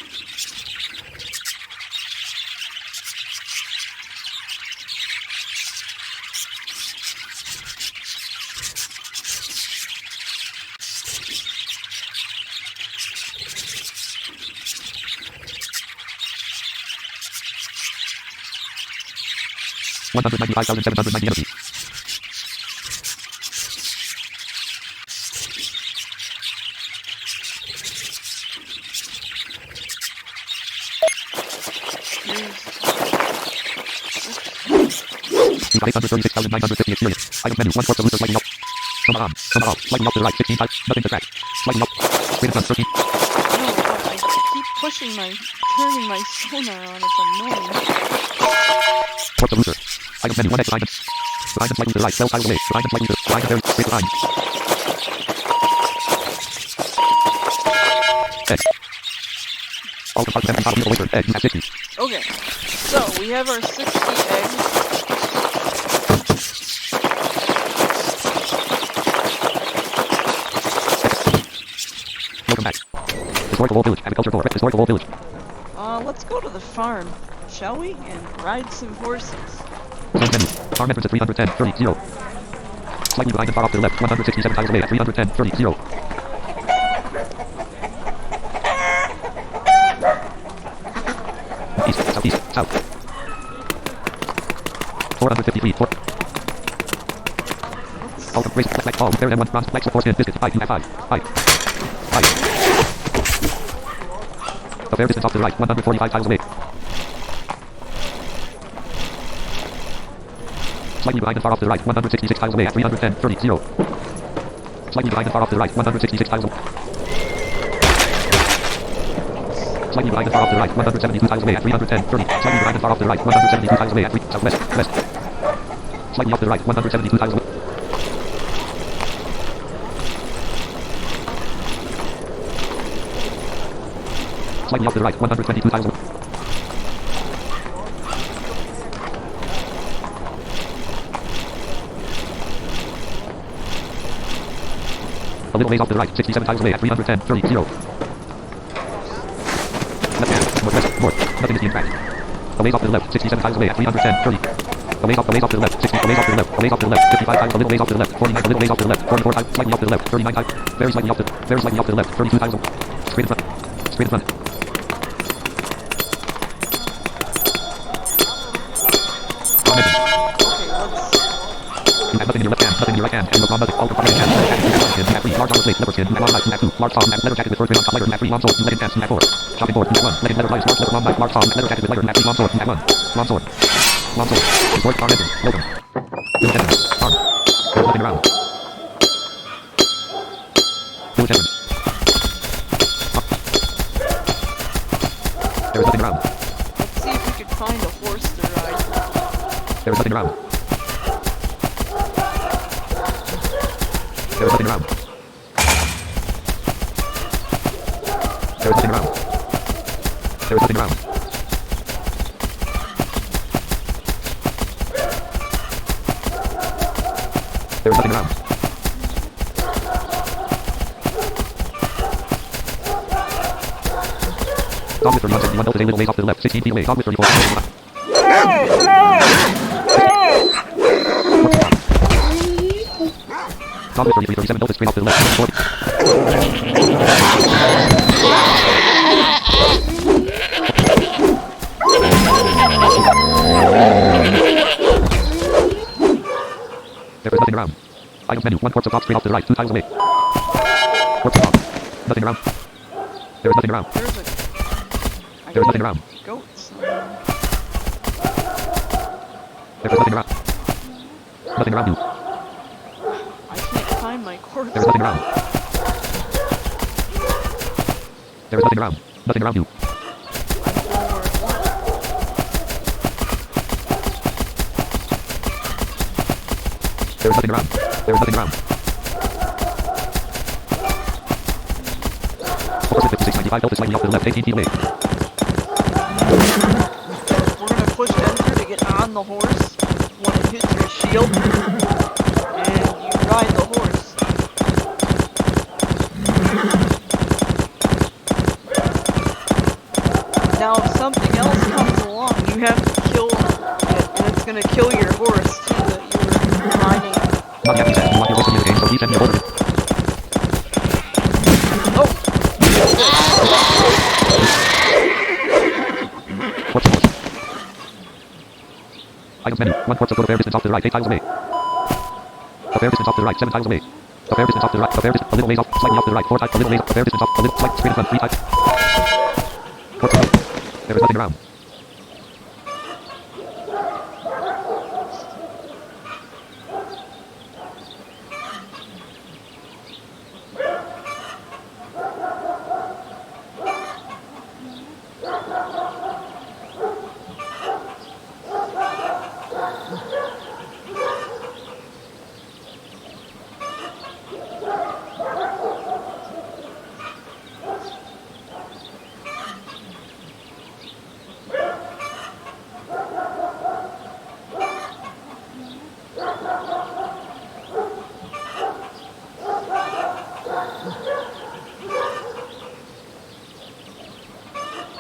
195,790 energy. Here's 836,950 experience. Item menu. 1 for solution. Lighting up. Come on. Come on. Lighting up to the right. 16 type. Nothing to track. Lighting up. Wait a minute. 13. No, I keep pushing turning my sonar on. It's annoying. Port solution. Item menu. 1x items. Items lighting to the right. 12 tiles away. Items lighting to the right. Very straight line. Egg. All compartments and bottom away. Egg. You have 60. Okay, so we have our 60 eggs. Welcome back. Historical Wall Village. Agriculture for Historical Wall Village. Let's go to the farm, shall we? And ride some horses. Send menu. Farm entrance at 310. 30. 0. Slightly behind and far off to the left. 167 tiles away at 310. 30. 0. East. Southeast. South. 450 feet. 4. Welcome. Race. Black ball. There and one bronze. Black support. Biscuit. 5. You have 5. 5. 5. A fair distance off to the right. 145 tiles away. Slightly behind and far off to the right. 166 tiles away at 310. 30. 0. Slightly behind and far off to the right. 166 tiles away. Slightly behind and far off to the right. 172 tiles away at 310. 30. Slightly behind and far off to the right. 172 tiles away at 3. Southwest. West. Slightly off to the right. 172 tiles away. Slightly off to the right. 122 tiles away. A little ways off to the right. 67 tiles away at 310. 30. 0. Left hand. Northwest. North. Nothing is being tracked. A ways off to the left. 67 tiles away at 310. 30. A ways off to the left. 60. A ways off to the left. A ways off to the left. 55 tiles. A little ways off to the left. 49. A little ways off to the left. 44 tiles. Slightly off to the left. 39 tiles. Very slightly off to the left. 32 tiles. Straight in front. Straight in front. You have nothing in your left hand, nothing in your right hand, and look on nothing. All compartment hand, you have 3, large armor plate, leopard skin, you have 1 knife, you have 2, large palm, and leather jacket with sword, on top, leather, you have 3, long sword, legged pants, you have 4, chopping board, you have 1, legged leather pliers, large leather, long knife, large palm, and leather jacket with leather, you have 3, long sword, you have 1, long sword, sword, farm engine, welcome, village entrance, farm, there's nothing around, village entrance, there is nothing around, Let's see if we can find a horse to ride. there is nothing around. There is nothing around. There is nothing around. There is nothing around. There is nothing around. Dog with 3171 Delta, a little ways off to the left. 16 feet away. Dog with 34. Dog with 3337 Delta, straight off to the left. 40. There is nothing around. Items menu. 1 corpse of dog straight off to the right. 2 tiles away. Corpse of dog. Nothing around. There is nothing around. There is nothing around. Goats. There is nothing around. Nothing around you. I can't find my corpse. There is nothing around. There is nothing around. Nothing around you. There is nothing around. There is nothing around. 5695 Delta, slightly off to the left, 18 feet away. We're gonna push enter to get on the horse when it hits your shield, and you ride the horse. Now if something else comes along, you have to kill it, and it's gonna kill your horse too that you're riding. Not yet, he said. You want your voice to be the game, so please send me a order. Oh! What's the horse? Items menu. 1 quarter go to fair distance off to the right. 8 tiles away. A fair distance off to the right. 7 tiles away. A fair distance off to the right. A fair distance. A little ways off. Slightly off to the right. 4 tiles. A little ways off. A fair distance off. A little slight screen in front. 3 tiles. Quarter go. There is nothing around.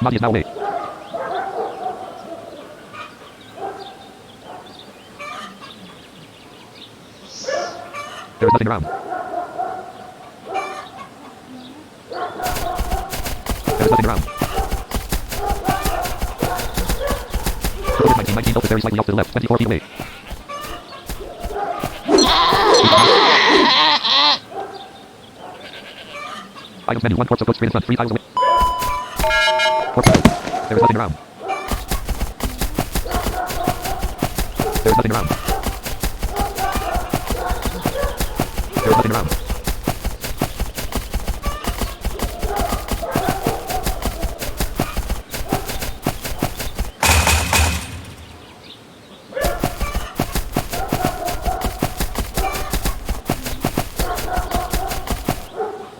Money is now away. There is nothing around. There is nothing around. 19 delta very slightly off to the left. 24 feet away. Items menu. 1 quarter go screen in front. 3 tiles away. There is nothing around. There is nothing around. There is nothing around.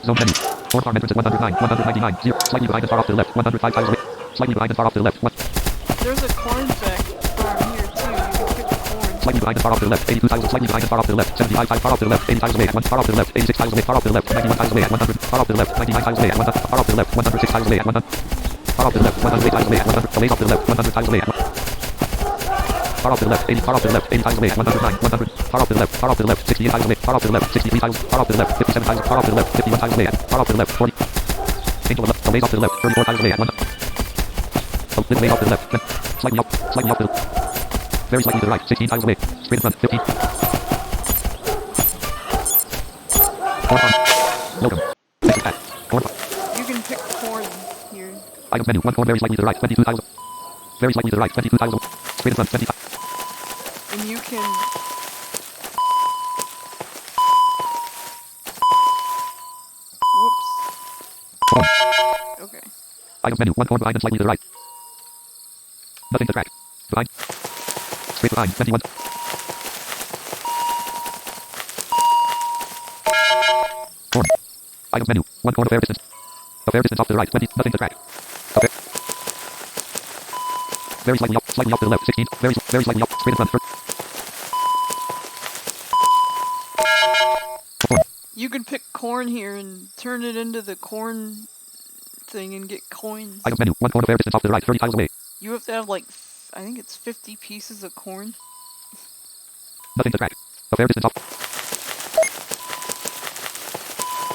Zone menu. 4 farm entrances 109, 199, 0. Slightly behind and far off to the left. 105 tiles away. Slightly behind and far off to the left. 1. There's a corn back farm here too. You can pick the corn. Slightly behind and far off to the left. 82 tiles. Slightly behind and far off to the left. 75 tiles far off to the left. 80 tiles away at 1. Far off to the left. 86 tiles away. Far off to the left. 91 tiles away at 100. Far off to the left. 99 tiles away at 100. Far off to the left. 106 tiles away at 100. Far off to the left. 108 tiles away at 100. Away off to the left. 100 tiles away at 1. Far off to the left. 80. Far off to the left. 80 tiles away at 109. 100. Far off to the left. Far off to the left. 68 tiles away. Far off to the left. 63 tiles. Far off to the left. 57 tiles. Far off to the left. 51 tiles away at. Far off to the left. 40. Angel left. Away off to the left. 34 tiles away at 1. A little way off to the left. Slightly off. Slightly off to the very slightly to the right. 16 tiles away. Straight in front. 50. 4 farm. Welcome. This is that. Corn farm. You can pick corn here. Items menu. 1 corn very slightly to the right. 22 tiles. Very slightly to the right. 22 tiles. Straight in front. 20 tiles. And you can... Whoops. Corn. Okay. Items menu. 1 corn behind and slightly to the right. Nothing to track. Behind. Straight behind. 21. Corn. Items menu. 1 corn a fair distance. A fair distance off to the right. 20. Nothing to track. A fair. Very slightly off. Slightly off to the left. 16. Very slightly off. Straight in front. Corn. You can pick corn here and turn it into the corn thing and get coins. Items menu. 1 corn a fair distance off to the right. 30 tiles away. You have to have like, I think it's 50 pieces of corn. Nothing to track. A fair distance off.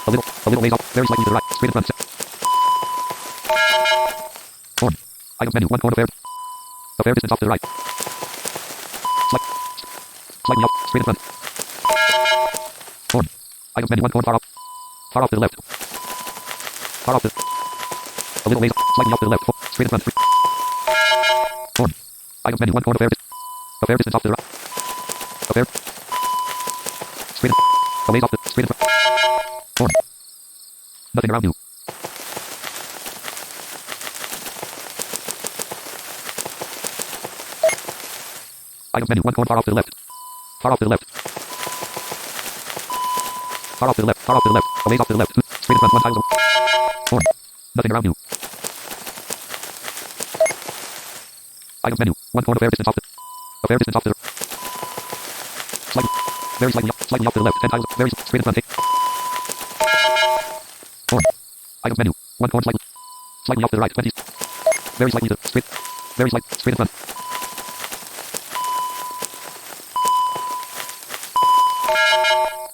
A little ways off. Very slightly to the right. Straight in front. Corn. Items menu. 1 corn a fair distance off to the right. Slightly off. Straight in front. Corn. Items menu. 1 corn far off. Far off to the left. Far off to. A little ways off. Slightly off to the left. Straight in front. Corn. Items menu. 1 corn a fair distance off to the right. A fair. Straight. A ways off to. Straight in front. Corn. Nothing around you. Items menu. 1 corn far off to the left. Far off to the left. Far off to the left. Far off to the left. A ways off to the left. Straight in front. 1 tiles. Corn. Nothing around you. Items menu. 1 corn a fair distance off to. A fair distance off to the. Slightly. Very slightly off. Slightly off to the left. 10 tiles. Very straight in front. 8. Corn. Items menu. 1 corn slightly. Slightly off to the right. 20. Very slightly to straight. Very slight. Straight in front.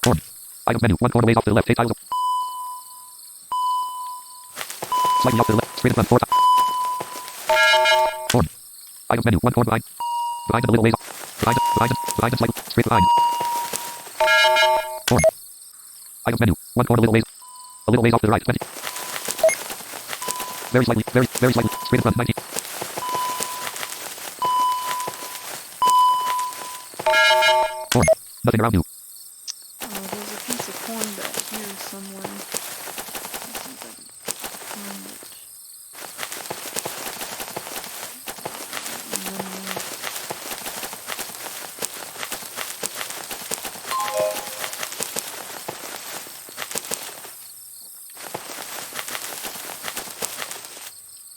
Corn. Items menu. 1 corn ways off to the left. 8 tiles. Slightly off to the left. Straight in front. 4 tiles. Corn. Items menu. 1 corn behind. Behind and a little ways off. Line, slightly, straight line. Corn. Item menu. One corn a little ways. A little ways off to the right. 20. Very slightly, very slightly. Straight in front. 19. Corn. Nothing around you. Oh, there's a piece of corn back here somewhere. Let's see if I can find it. And then,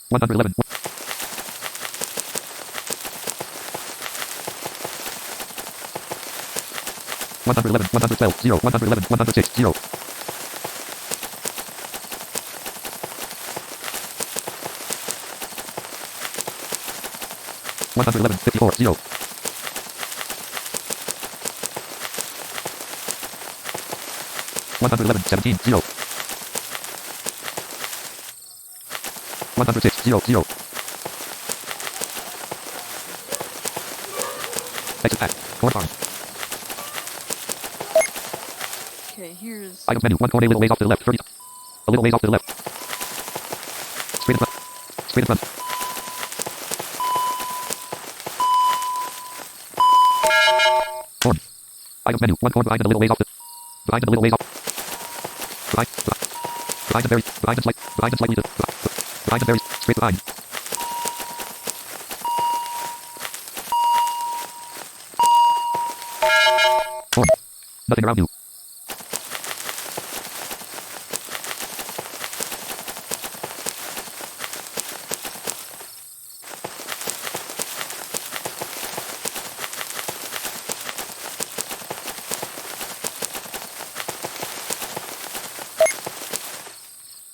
111. 111, 112, 0, 111, 106, 0. 111, 54, 0. 111, 17, 0. 106, 0, 0. Exit pack. Corn farm. okay, here's... Item menu. One corn a little ways off to the left. 30. A little ways off to the left. Straight in front. Straight in front. Corn. Item menu. One corn behind and a little ways off the... Behind and a little ways off. Behind and very... Behind and slight... Behind and slightly to... Behind and very... Straight behind. Corn. Nothing around you.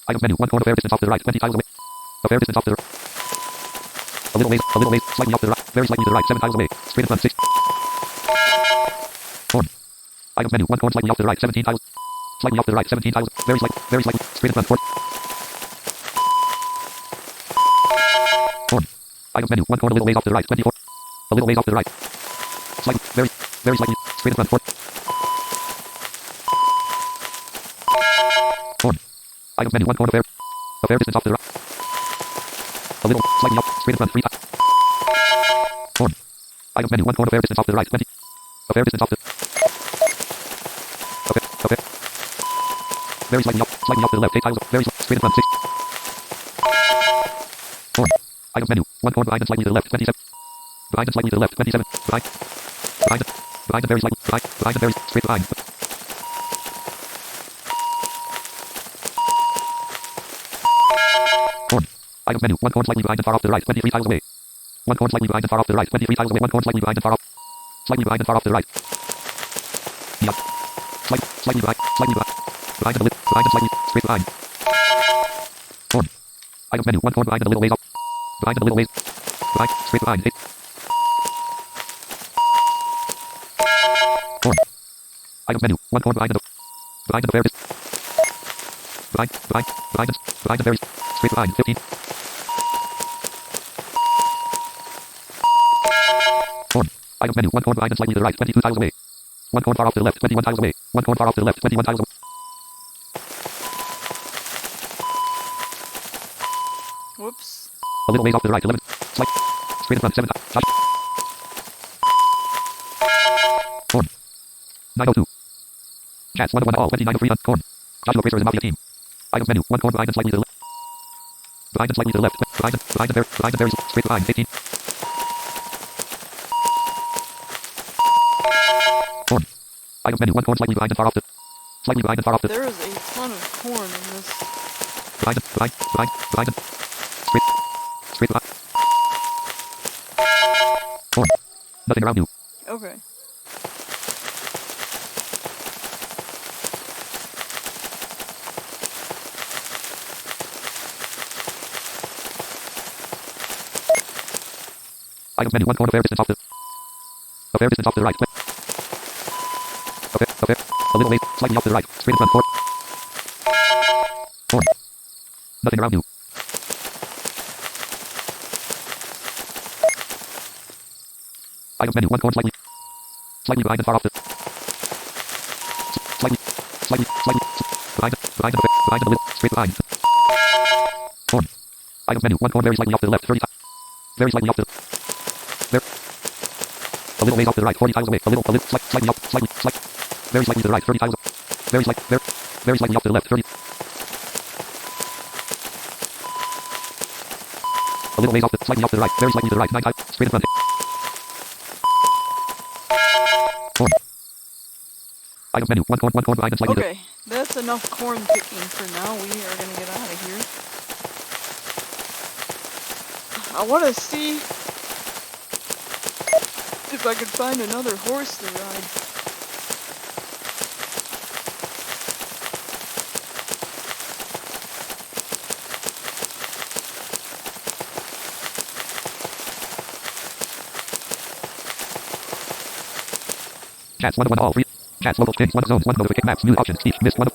Item menu. One corn a fair distance off to the right. 20 tiles away. A fair distance off to the right. A little ways, slightly off to the right. Very slightly to the right. 7 tiles away. Straight in front. 6. Corn. Item menu. One corn slightly off to the right. 17 tiles. Slightly off to the right. 17 tiles. Very slightly. Straight in front. 4. Corn. Item menu. One corn a little ways off to the right. 24. A little ways off to the right. Slightly. Very slightly. Straight in front. 4. Corn. Item menu. One corn a fair distance off to the right. A little slightly off. Straight in front. 3 tiles. Corn. Item menu. One corn a fair distance off to the right. 20. A fair distance off to... Okay. Very slightly off to the left. 8 tiles. Very straight in front. 6. Corn. Item menu. One corn behind and slightly to the left. 27. Behind and slightly to the left. 27. Behind and very slightly. Behind and very straight behind. Corn. Item menu. One corn slightly behind and far off to the right. 23 tiles away. One corn slightly behind and far off to the right. 23 tiles away. One corn slightly behind and far off. Slightly behind and far off to the right. Yep. Slightly behind. Behind and slightly straight behind. Corn. Item menu. One corn behind and a little ways off. Behind and a little ways. Behind. Straight behind. 8. Corn. Item menu. One corn behind and a fair distance. Behind and very straight behind. 15. Corn. Item menu. One corn behind and slightly to the right. 22 tiles away. One corn far off to the left. 21 tiles away. One corn far off to the left. 21 tiles away. Whoops. A little ways off to the right. 11. Slight. Straight in front. 7 tiles. Corn. 902. Chance 1 to 1 all. 29 free. Corn. Joshua Gracer is a Mafia team. Item menu. One corn behind and slightly to the left. Behind and slightly to the left. Behind and very straight behind. 18. Corn. Item menu. One corn slightly behind and far off to... There is a ton of corn in this. Behind. Straight behind. Corn. Nothing around you. Okay. Item menu. One corn a fair distance off to... A fair distance off to the right. Okay. A little ways. Slightly off to the right. Straight in front. 4. Corn. Nothing around you. Item menu. One corn slightly Slightly behind and far off the. Slightly. Behind the list. Straight line. Corn. Items menu. One corn very slightly off to the left. 30 tiles. Very slightly off to the. There. A little ways off to the right. 40 tiles away. Slightly off. Very slightly to the right. 30 tiles. Very slightly off to the left. 30. A little ways off. Slightly off to the right. Very slightly to the right. 9 tiles. Straight in front. Corn. Items menu. One corn behind and slightly to the. Okay, that's enough corn picking for now. We are gonna get out of here. I want to see if I could find another horse to ride. Chats 1 all 3. Chats local change 1 zones 1 notification maps new options speech missed 1.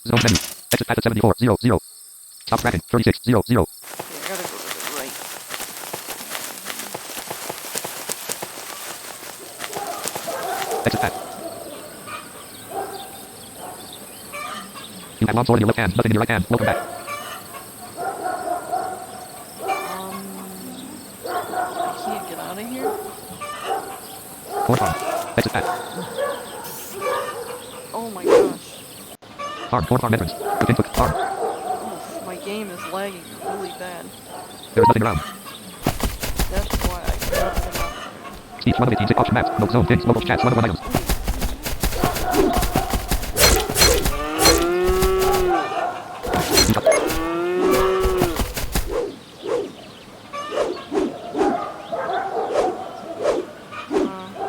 Zone menu. Exit path at 74 0 0. Stop tracking 36 0 0. Okay, I gotta go to the right. Exit path. You have long sword in your left hand, nothing in your right hand. Welcome back. I can't get out of here. Corn farm. Exit path. Oh my gosh. Corn farm entrance. With input farm. Oof, my game is lagging really bad. There is nothing around. That's why I cannot get out. Speech 1 of 18 option maps. No zone things. Local chats 1 of 1 items.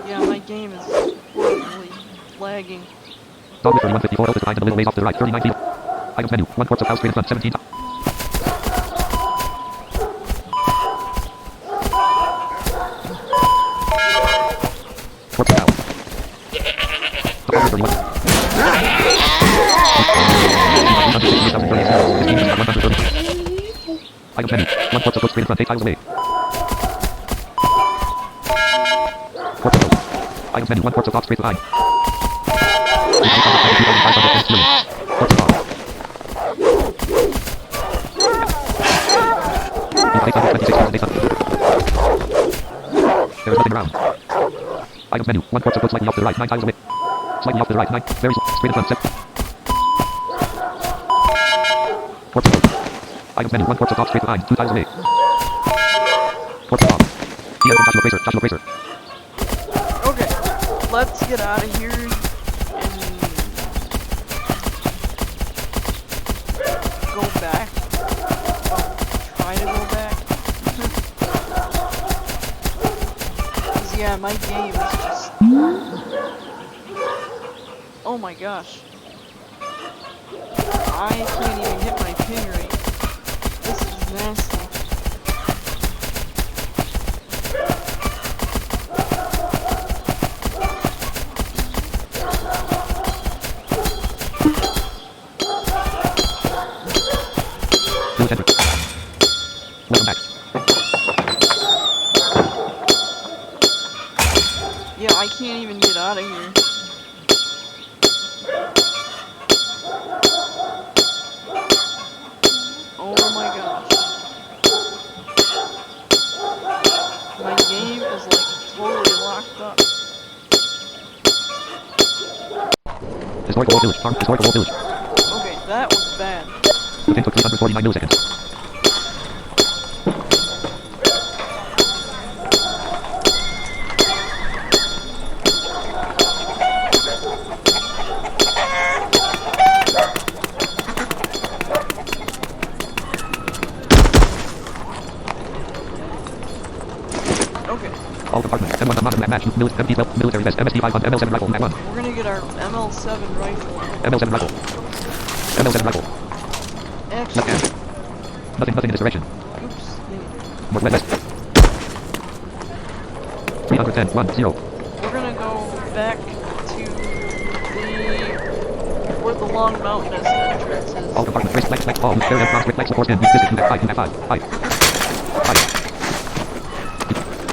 Yeah, my game is horribly lagging. Dog 3154 Elvis behind and a little ways off to the right. 39 feet. Items menu. 1 corpse of house straight in front. 17 tiles. Corpse of house. The harder 31. 130. Items menu. 1 corpse of cook straight in front. 8 tiles away. Corpse of cook. Items menu. 1 corpse of dog straight behind. There is nothing around. Items menu. 1 corpse of cook slightly off to the right. 9 tiles away. Slightly off to the right. 9. Very straight in front. Set. Corpse of cook. Items menu. 1 corpse of dog straight behind. 2 tiles away. Corpse of dog. DM from Joshua Fraser. Joshua Fraser. Okay, let's get out of here and go back. Try to go back. 'Cause, yeah, my game is just... Oh my gosh. I can't even get my ping rate. This is nasty. Welcome back. Yeah, I can't even get out of here. Oh my gosh. My game is like totally locked up. Historical Wolf Village. Farm. Historical Wolf Village. Okay, that was bad. The pin took 349 milliseconds. Okay, All compartments. M1 modern match. Military vest. MSD 500. ML7 rifle. Mag 1. we're gonna get our ML7 rifle. ML7 rifle. ML7 rifle. Left Actually, hand. Nothing in this direction. oops. More red vest. 310. 1 0. We're gonna go back to the where the long mountainous entrance is. All compartments, reflex, all, area blocks, reflex, support, and visit, in 5, 5.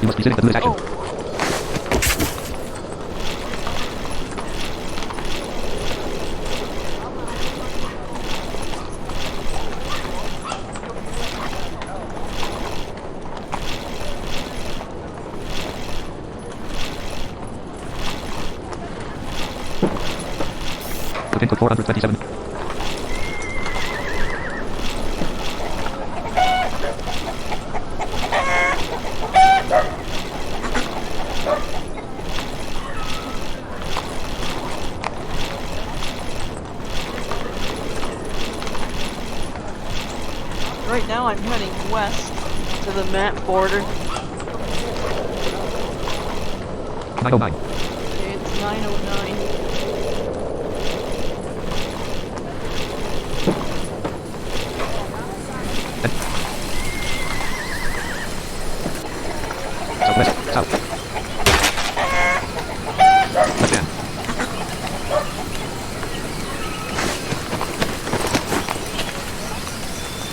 You must be sitting to do this action. Oh. Pin code 427. Right now I'm heading west to the map border. 909. Okay, it's 909. Southwest, south. Left hand.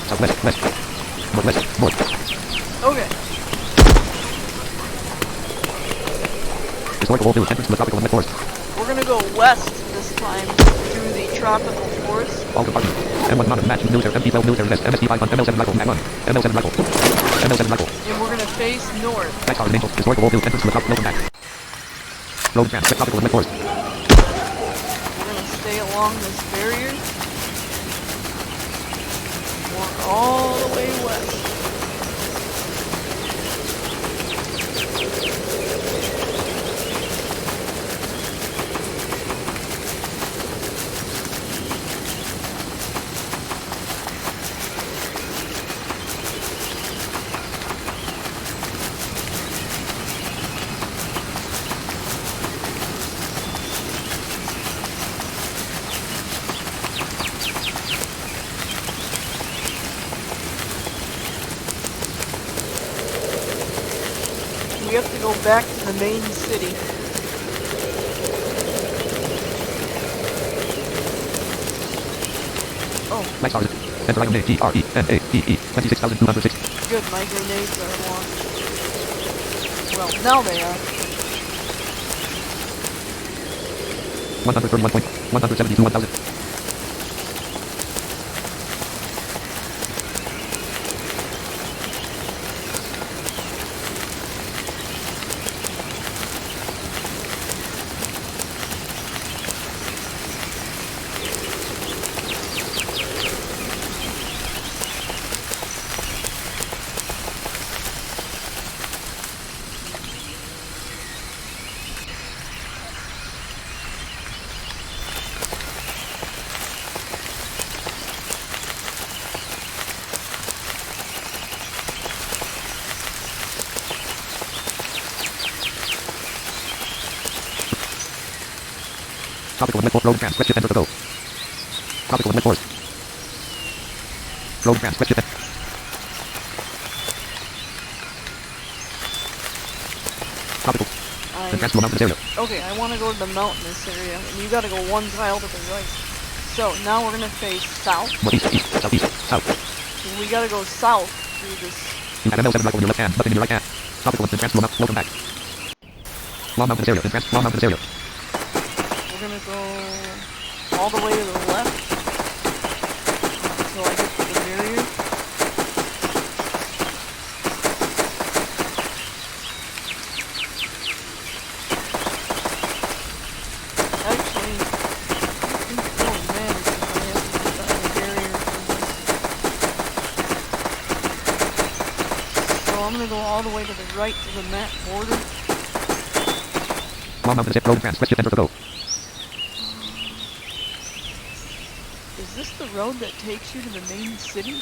Southwest, west. Northwest, north. Okay. Historical village entrance to the tropical wet forest. We're gonna go west this time through the tropical forest. All compartments. M1 mounted match, military, MD12 military vest, MSD 5 ML7 rifle, MAG 1, ML7 rifle, ML7 rifle. And we're gonna face north. Black Star and Angel, historical village entrance to the top, welcome back. Road trans, tropical wet forest. We're gonna stay along this barrier. Walk all the way west. We have to go back to the main city. Oh, Black Star, enter item name, GRENADE, 26,206. good, my grenades are launched. Well, now they are. 131.172,000. Tropical wet forest, road trans, west ship, enter the go. Tropical wet forest. Road trans, west ship, tropical. Advance to a mountainous area. Okay, I want to go to the mountainous area, and you gotta go one tile to the right. So, now we're gonna face south. Northeast, east, southeast, south. And we gotta go south through this. You have ML7 rifle in your left hand, button in your right hand. Tropical advance to a mountain, welcome back. Long mountainous area, advance, long mountainous area. We're gonna go all the way to the left until I get to the barrier. Actually, it's really matters if I have to get on the barrier for this. So I'm gonna go all the way to the right to the map border. Long mountainous area, road advance, west ship, enter the go. Is this the road that takes you to the main city?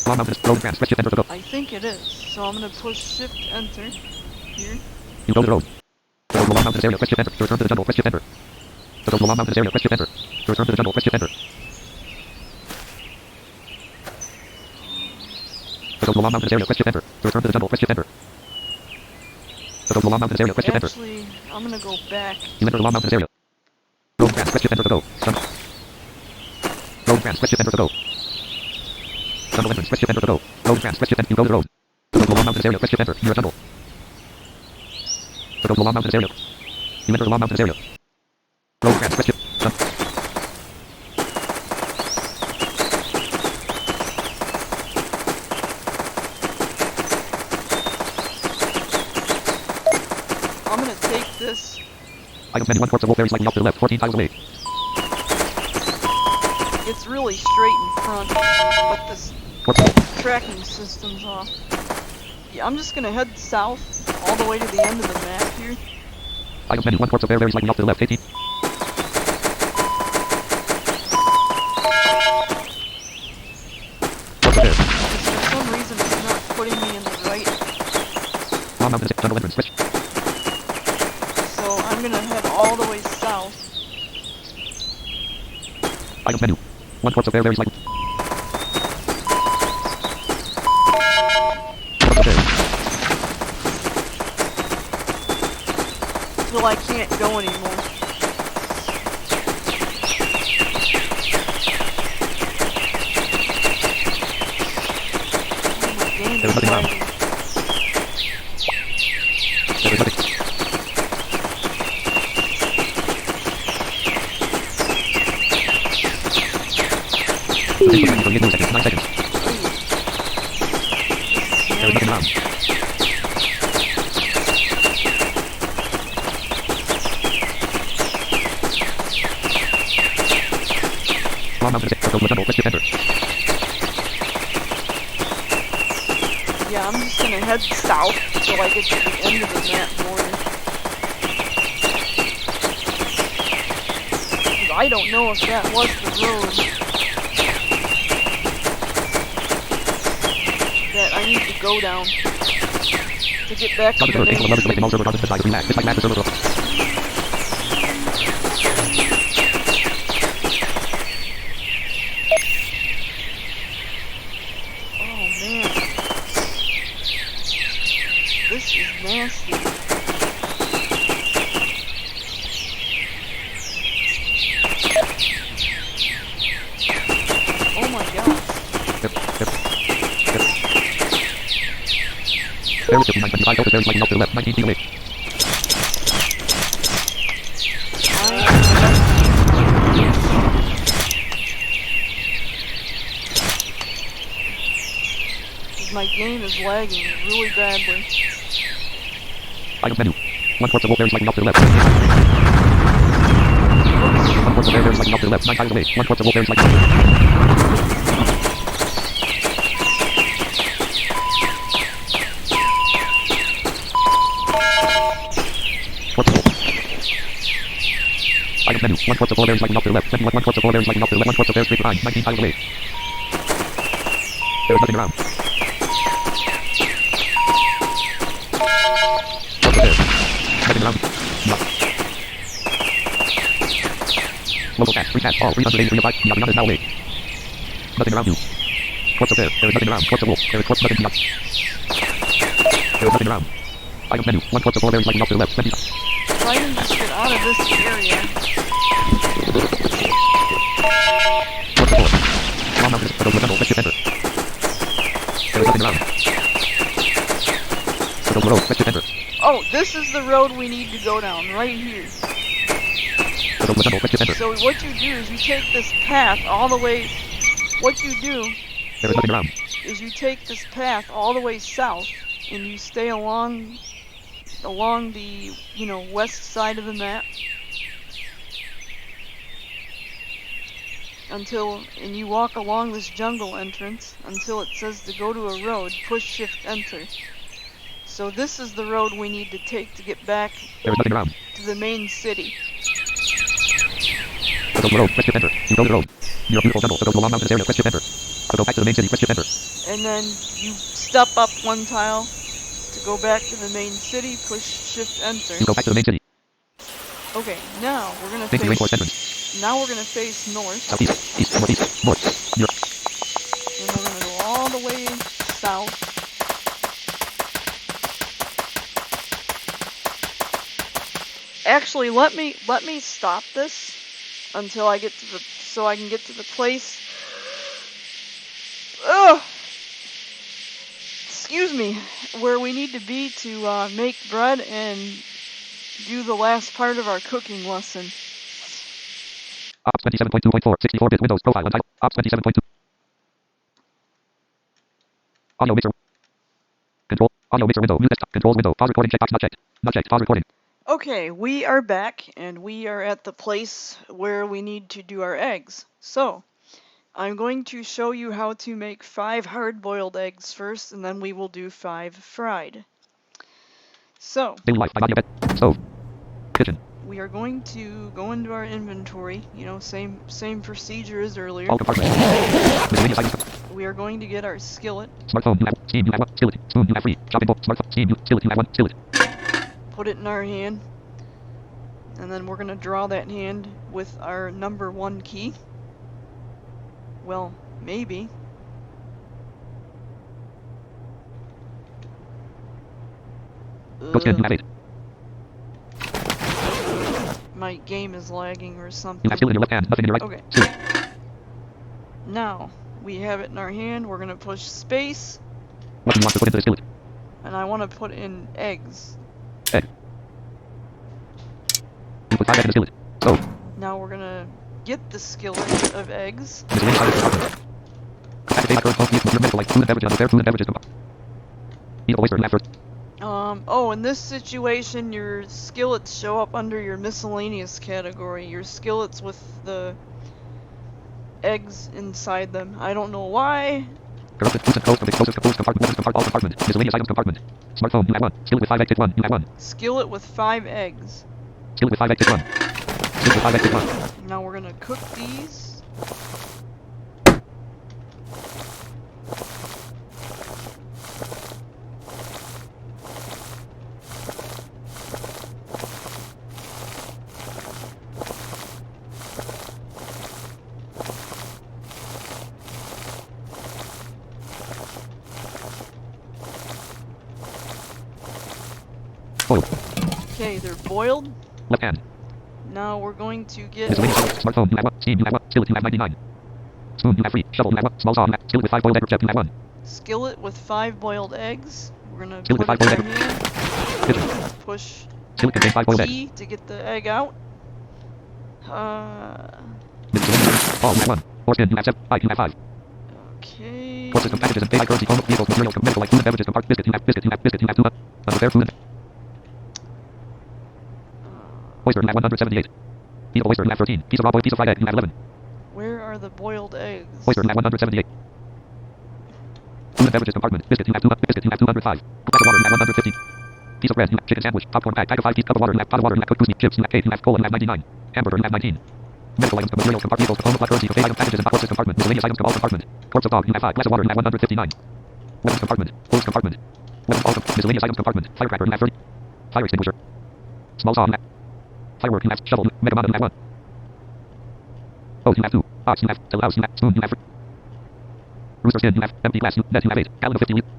Long mountainous, road advance, west ship, enter the go. I think it is. So I'm gonna push shift enter here. You go to the road. To go to the long mountainous area, west ship, enter. To return to the jungle, west ship, enter. To go to the long mountainous area, west ship, enter. To return to the jungle, west ship, enter. To go to the long mountainous area, west ship, enter. To return to the jungle, west ship, enter. To Go to Long Mountains area. Press shift enter. Actually, I'm gonna go back. You enter Long Mountains area. Road trans. Press shift enter to go. Road trans. Press shift enter to go. Tunnel entrance. Press shift enter to go. Road trans. Press shift enter. You go to the road. To go to Long Mountains area. Press shift enter. You're a tunnel. To go to Long Mountains area. You enter Long Mountains area. Road trans. Press shift. I'm gonna take this. Items menu. 1 quarts of wolfberry slightly off to the left. 14 tiles away. It's really straight in front, but this Quarts of wolf. tracking system's off. Yeah, I'm just gonna head south all the way to the end of the map here. Items menu. 1 quarts of very slightly off to the left. 18. Quarts of air. Because for some reason it's not putting me in the right. Long Mountains tunnel entrance. Switch. So I'm gonna head all the way south. Items menu. 1 quarts of very slightly. Quarts of air. Till I can't go anymore. Oh, my game There's is nothing around. lagging. There is nothing. The Facebook menu for 8 milliseconds. 9 seconds. There is nothing around. Long Mountains. Go to the tunnel. Press shift enter. Yeah, I'm just gonna head south till I get to the end of the map border. 'Cause I don't know if that was the road that I need to go down to get back to Stop the the road. Table 11 main selecting all city. server content beside green match. This match the server. Oh man. This is nasty. Oh my gosh. Yep. There is 59 over there slightly off to the left. 19 feet away. My game is lagging really badly. Items menu. 1 quarts of wolfberry slightly off to the left. 1 quarts of very slightly off to the left. 9 tiles away. 1 quarts of wolfberry slightly off to the left. Quarts of wolf. Items menu. 1 quarts of wolfberry slightly off to the left. 1 quarts of wolfberry slightly off to the left. 1 quarts of very straight line. 19 tiles away. There is nothing around. Quarts of air. Nothing around. No. Local cash. Free cash. All 383 of life. Beyond is now away. Nothing around you. Quarts of air. There is nothing around. Quarts of wolf. There is quarts nothing beyond. There is nothing around. Items menu. 1 quarts of wolfberry slightly off to the left. 20. If I can just get out of this area. Quarts of wolf. Long mountains. Go to the tunnel. Press shift enter. There is nothing around. Go to the road. Press shift enter. Oh, this is the road we need to go down, right here. Go to the tunnel. Press shift enter. So what you do is you take this path all the way. What you do There is nothing around. is you take this path all the way south, and you stay along the west side of the map and you walk along this jungle entrance until it says to go to a road. Push shift enter. So this is the road we need to take to get back There is nothing around. to the main city. Go to the road. Press shift enter. You go to the road. You're a beautiful jungle. Go to the Long Mountains area. Press shift enter. Go back to the main city. Press shift enter. And then you step up one tile to go back to the main city. Push shift enter. You go back to the main city. Okay, now we're gonna Take the rainforest face. entrance. Now we're gonna face north, Southeast, east, northeast, north. You're and we're gonna go all the way south. Actually, let me stop this until I get to the so I can get to the place. Ugh. Excuse me, where we need to be to make bread and do the last part of our cooking lesson. Ops 27.2.4, 64-bit Windows profile and title. Ops 27.2. Audio mixer. Control. Audio mixer window. New desktop. Controls window. Pause recording. Checkbox not checked. Not checked. Pause recording. Okay, we are back, and we are at the place where we need to do our eggs. So, I'm going to show you how to make 5 hard-boiled eggs first, and then we will do 5 fried. So, Daily life. Bed. Stove. Kitchen. we are going to go into our inventory, you know, same procedure as earlier. All compartments. Miscellaneous items. We are going to get our skillet, Smartphone. You have. Steam. You have one. Skillet. Spoon. You have 3. Chopping bowl. Smartphone. Steam. Skillet. You have 1. Skillet. put it in our hand, and then we're going to draw that hand with our number 1 key. Well, maybe. Cooked in. You have 8. My game is lagging or You something. have skillet in your left hand. Nothing in your right. Okay. Skillet. Now, we have it in our hand. We're going to push space, What do you want to put into the skillet? and I want to put in eggs. Egg. You put 5 eggs in the skillet. Stove. Now we're going to get the skillet of eggs. Miscellaneous items. Compartment. Package data. Current phone. Your medical life. Food and beverages. Unprepared food and beverages. Eat oyster and have first. Oh, in this situation, your skillets show up under your miscellaneous category. Your skillets with the eggs inside them. I don't know why. Corrupted. Foods and codes from explosives. Composed compartment. Weapons compartment. All compartment. Miscellaneous items compartment. Smartphone. You have 1. Skillet with 5 eggs. Hit 1. You have 1. Skillet with 5 eggs. Skillet with 5 eggs. Hit 1. Skillet with 5 eggs. Hit 1. Now we're gonna cook these. Boiled. Okay, they're boiled. Left hand. Now we're going to get Miscellaneous items. Smartphone. You have 1. Steam. You have 1. Skillet. You have 99. Spoon. You have 3. Shovel. You have 1. Small saw. You have. Skillet with 5 boiled eggs. Reject. You have 1. skillet with 5 boiled eggs. We're gonna Skillet put with it 5 in boiled our eggs. hand. Kitchen. Push Skillet contains 5 boiled eggs. T to get the egg out. Miscellaneous items. All. You have 1. Foreskin. You have 7. Eye. You have 5. Okay. Port system packages and AI currency phone vehicles materials medical life food and beverages compartment biscuit. You have biscuit. You have biscuit. You have 2. Unprepared food and oyster. You have 178. Piece of oyster. You have 13. Piece of raw boiled. Piece of fried egg. You have 11. Where are the boiled eggs? Oyster. You have 178. Food and beverages compartment. Biscuit. You have 2. Biscuit. You have 205. Glass of water. You have 150. Piece of bread. You have chicken sandwich. Popcorn bag. Pack of 5 piece. Cup of water. You have pot of water. You have cooked cuisine. Chips. You have cake. You have cola. You have 99. Hamburger. You have 19. Medical items. Materials. Compartment. Vehicles. Component. Black currency. Buffet items. Packages and port system compartment. Miscellaneous items. All compartment. Corpse of dog. You have 5. Glass of water. You have 159. Weapons compartment. Hose compartment. Weapons all miscellaneous items compartment. Firecracker. You have 30. Fire extinguisher. Small saw. You have. Firework. You have. Shovel. Mega mod. You have 1. Hose. You have 2. Box. You have. Telehouse. You have. Spoon. You have 3. Rooster skin. You have. Empty glass. Net. You have 8. Gallon of 50 liters.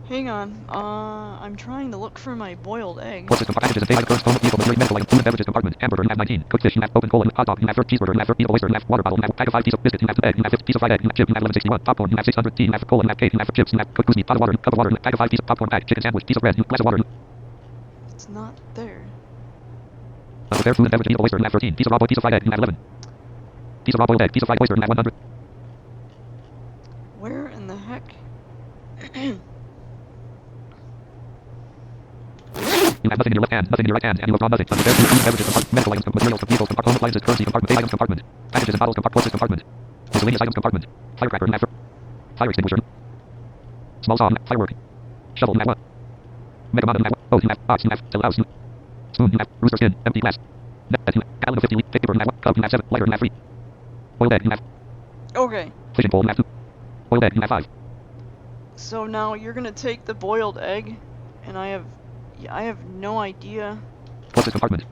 Hang on. I'm trying to look for my boiled egg. Port system packages and daylight current phone vehicle material medical item food and beverages compartment. Hamburger. You have 19. Cooked fish. You have open cola. Hot dog. You have 30. Cheeseburger. You have 30. Oyster. You have water bottle. You have pack of 5 piece of biscuit. You have 2 egg. You have 50 piece of fried egg. You have chip. You have 1161. Popcorn. You have 600 tea. You have cola. You have cake. You have chips. You have cooked cuisine. Pot of water. Cup of water. Pack of 5 piece of popcorn bag. Chicken sandwich. Piece of bread. Glass of water. It's not there. Unprepared food and beverage. Piece of oyster. You have 13. Piece of raw boiled. Piece of fried egg. You have 11. Piece of raw boiled egg. Piece of fried oyster. You have 100. Where in the heck? You have nothing in your left hand, nothing in your right hand, and you have drawn nothing. Unprepared food and beverages compartment. Medical items, materials, vehicles, home appliances, currency compartment, pay items compartment. Packages and bottles compartment. Port system compartment. Miscellaneous items compartment. Firecracker. You have. Fire extinguisher. Small saw. Firework. Shovel. You have 1. Mega mod. You have 1. Hose. You have. Box. You have. Telehouse. You. Spoon. You have. Rooster skin. Empty glass. Net. You have. Gallon of 50 liters. Paper. You have 1. Cup. You have 7. Lighter. You have 3. Boiled egg. You have. Okay. Fishing pole. You have 2. Boiled egg. You have 5. So now you're gonna take the boiled egg, and I have no idea. Port system compartment.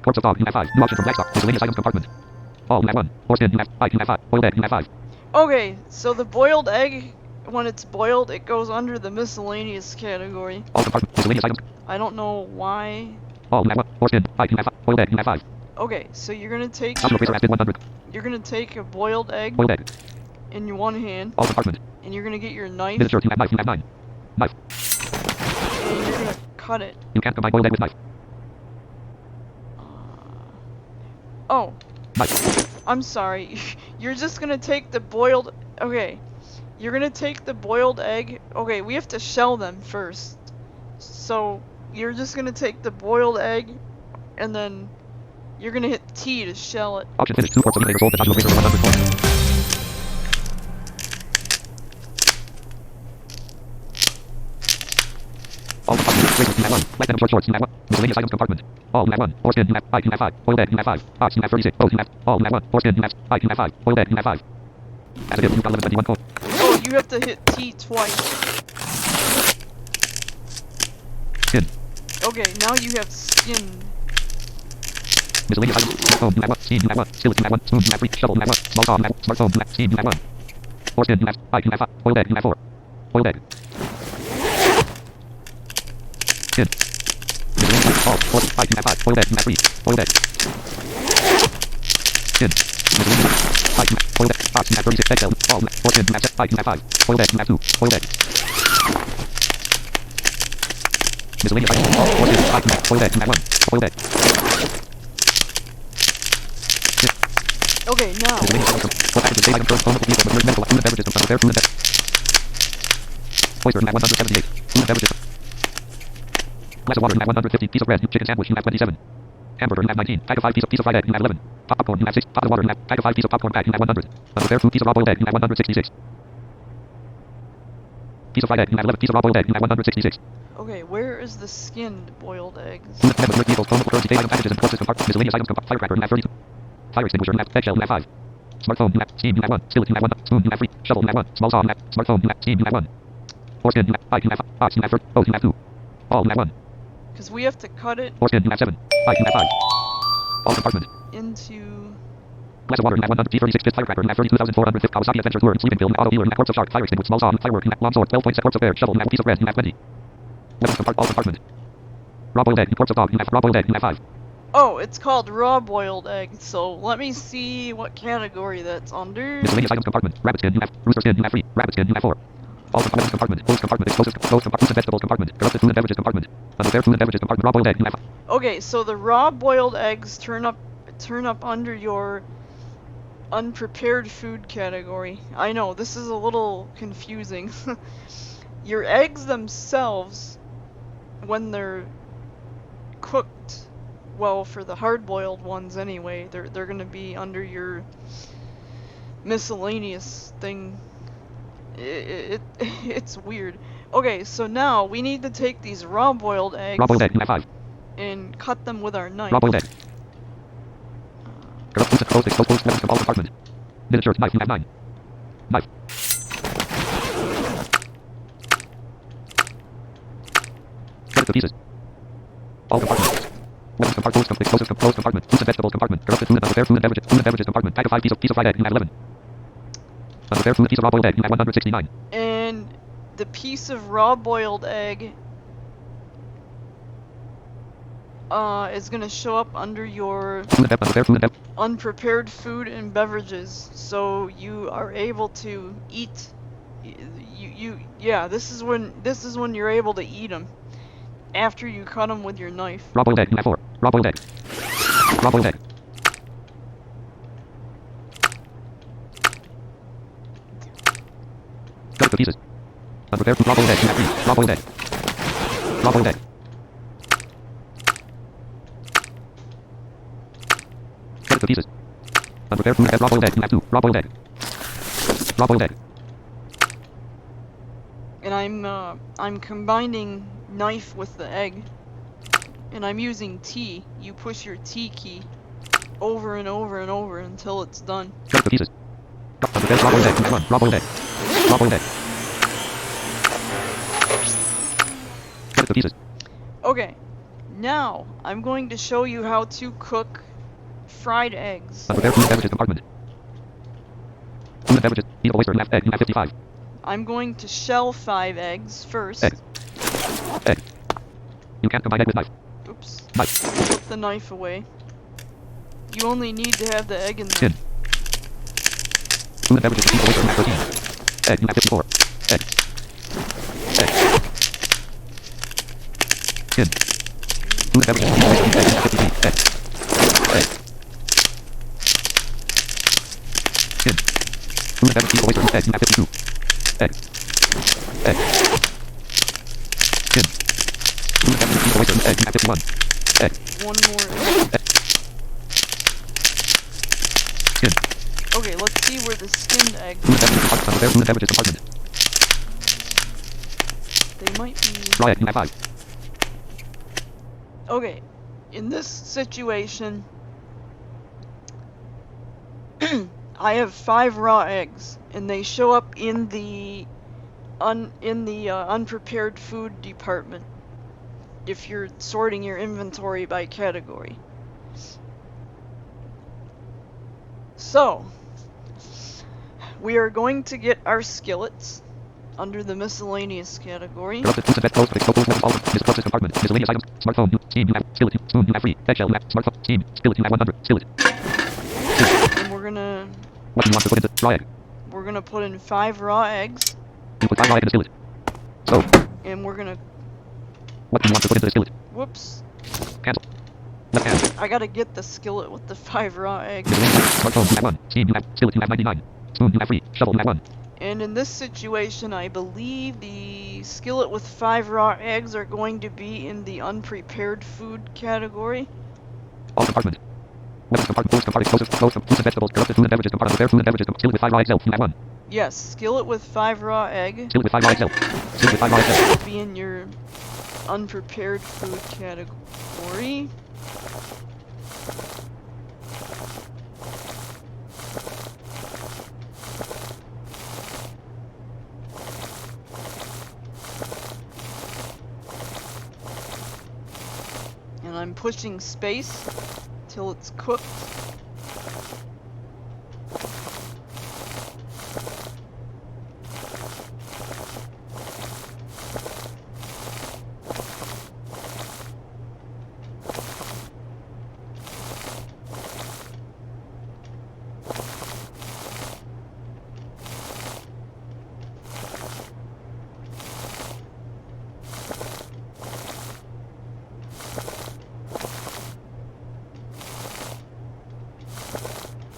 Corpse of dog. You have 5. New option from Blackstock. Miscellaneous items compartment. All. You have 1. Foreskin. You have. Eye. You have 5. Boiled egg. You have 5. Okay, so the boiled egg, when it's boiled, it goes under the miscellaneous category. All compartment. Miscellaneous items. I don't know why All you have 1. Foreskin. 5 you have 5. Boiled egg you have 5. Okay, so you're gonna take Calcium tracer acid 100. you're gonna take a boiled egg Boiled egg. in your one hand, All compartment. and you're gonna get your knife, Miniature you have knife you have 9. Knife. and you're gonna cut it. You can't combine boiled egg with knife. Oh, Knife. I'm sorry. You're just gonna take the boiled. Okay, you're gonna take the boiled egg. Okay, we have to shell them first. So you're just gonna take the boiled egg, and then you're gonna hit T to shell it. Option finished. 2 quarts of vinegar sold. The Joshua Razor for 100 points. All compartments. Razors you have 1. Black denim short shorts you have 1. Miscellaneous items compartment. All you have 1. Foreskin you have 5 you have 5. Boiled egg you have 5. Ox you have 36. Both you have. All you have 1. Foreskin you have 5 you have 5. Boiled egg you have 5. As it is, you've got 11 21 coins. Oh, you have to hit T twice. Skin. Okay, now you have skin. Miscellaneous items. Smartphone you have 1. Steam you have 1. Skillet you have 1. Spoon you have 3. Shovel you have 1. Small saw you have 1. Smartphone you have. Steam you have 1. Foreskin you have 5 you have 5. Boiled egg you have 4. Boiled egg. Skin. Miscellaneous items. All. 4. 5 you have 5. Boiled egg you have 3. Boiled egg. Skin. Miscellaneous items. 5 you have. Boiled egg. Ox you have 36. Egg shell. All. Foreskin you have 5 you have 5. Boiled egg you have 2. Boiled egg. Miscellaneous items. All. Foreskin 5 you have. Boiled egg you have 1. Boiled egg. Okay, now. Miscellaneous items. 4 packages. Save items. Phone vehicle. Medical. Food and beverages. Fair food and beverages. Oyster you have 178. Food and beverages. Glass of water you have 150. Piece of bread. Chicken sandwich you have 27. Hamburger you have 19. Pack of 5 piece of fried egg you have 11. Popcorn you have 6. Pot of water you have. Pack of 5 piece of popcorn pack you have 100. Unprepared food piece of raw boiled egg you have 166. Piece of fried egg you have 11. Piece of raw boiled egg you have 166. Okay, where is the skinned boiled eggs? Food and beverage vehicles. Phone currency item packages and process compartment. Miscellaneous items compartment. Firecracker you have 32. Fire extinguisher you have. Eggshell you have 5. Smartphone you have. Steam you have 1. Skillet you have 1. Spoon you have 3. Shovel you have 1. Small saw you have. Smartphone you have. Steam you have 1. Foreskin you have 5 you have 5. Ox you have 3. Both you have 2. All you have 1. Because we have to cut it Foreskin you have 7. 5 you have 5. All compartment. into. Glass of water you have 100. P36 fifth firecracker you have 32,450. Kawasaki Adventure Tour and Sleeping Pill. Auto dealer you have. Corpse of shark. Fire extinguisher. Small saw. Firework you have. Long sword. 12 points. Corpse of bear. Shovel you have. Piece of bread you have 20. Weapons compartment. All compartment. Raw boiled egg. Corpse of dog you have. Raw boiled egg you have 5. Oh, it's called raw boiled egg. So let me see what category that's under. Miscellaneous items compartment. Rabbit skin you have. Rooster skin you have 3. Rabbit skin you have 4. All compartments compartment. Foods compartment. Explosives compartment. Fruits and vegetables compartment. Corrupted food and beverages compartment. Unprepared food and beverages compartment. Raw boiled egg you have. Okay, so the raw boiled eggs turn up under your unprepared food category. I know this is a little confusing. Your eggs themselves, when they're cooked, well, for the hard-boiled ones anyway, they're gonna be under your miscellaneous thing. It's weird. Okay, so now we need to take these raw boiled eggs Raw boiled egg you have 5. and cut them with our knife. Raw boiled egg. Corrupt foods and explosives weapons all compartment. Miniature knife you have 9. Knife. Cut it to pieces. All compartments. Weapons compartment. Explosives compartment. Fruits and vegetables compartment. Corrupted food and unprepared food and beverages compartment. Pack of 5 piece of fried egg you have 11. Unprepared food piece of raw boiled egg you have 169. And the piece of raw boiled egg is gonna show up under your Unprepared food and unprepared food and beverages, so you are able to eat. Yeah, this is when you're able to eat them after you cut them with your knife. raw boiled egg you have 4. Raw boiled egg. Raw boiled egg. Cut it to pieces. Unprepared food raw boiled egg you have 3. Raw boiled egg. Raw boiled egg. Cut it to pieces. Unprepared food and raw boiled egg you have 2. Raw boiled egg. Raw boiled egg. And I'm combining knife with the egg, and I'm using T. You push your T key over and over and over until it's done. Cut it to pieces. Unprepared raw boiled egg you have 1. Raw boiled egg. Raw boiled egg. Cut it to pieces. Okay, now I'm going to show you how to cook fried eggs. Unprepared food and beverages compartment. Food and beverages. Eat oyster you have egg you have 55. I'm going to shell 5 eggs first. Egg. Egg. You can't combine egg with knife. Oops. Whoops. Knife. Put the knife away. You only need to have the egg in there. Tin. Food and beverages. Away from mac 13. Egg. You have 54. Egg. Egg. Tin. Food and beverages. Away from egg. You have 53. Egg. Egg. Tin. Food and beverages. Away from egg. You have 52. Egg. Egg. Tin. Food and beverages. Away from egg. You have 51. Egg. One more egg. Tin. Okay, let's see where the skinned eggs Food and beverages. Food and beverages department. They might be... Raw egg. You have 5. Okay, in this situation, I have 5 raw eggs, and they show up in the unprepared food department if you're sorting your inventory by category. So, we are going to get our skillets under the miscellaneous category. Corrupted foods and vegetables. Vegetables. All miscellaneous compartment. Miscellaneous items. Smartphone. Steam. You have skillet. Spoon. You have 3. Eggshell. You have smartphone. Steam. Skillet. You have 100. Skillet. And we're gonna What do you want to put into raw egg? put in 5 raw eggs, You put 5 raw egg in a skillet. So, and we're gonna what do you want to put into the skillet? whoops. Cancel. Left hand. I gotta get the skillet with the 5 raw eggs. Miscellaneous. Smartphone. You have 1. Steam. You have. Skillet. You have 99. Spoon. You have 3. Shovel. You have 1. And in this situation, I believe the skillet with 5 raw eggs are going to be in the unprepared food category. All compartment. Weapons compartment. Foods compartment. Close foods and vegetables. Corrupted food and beverages compartment. Prepared food and beverages. Skillet with 5 raw eggs. You have 1. Yes, skillet with 5 raw egg Skillet with 5 raw eggs. Skillet with 5 raw eggs. will be in your unprepared food category. And I'm pushing space till it's cooked.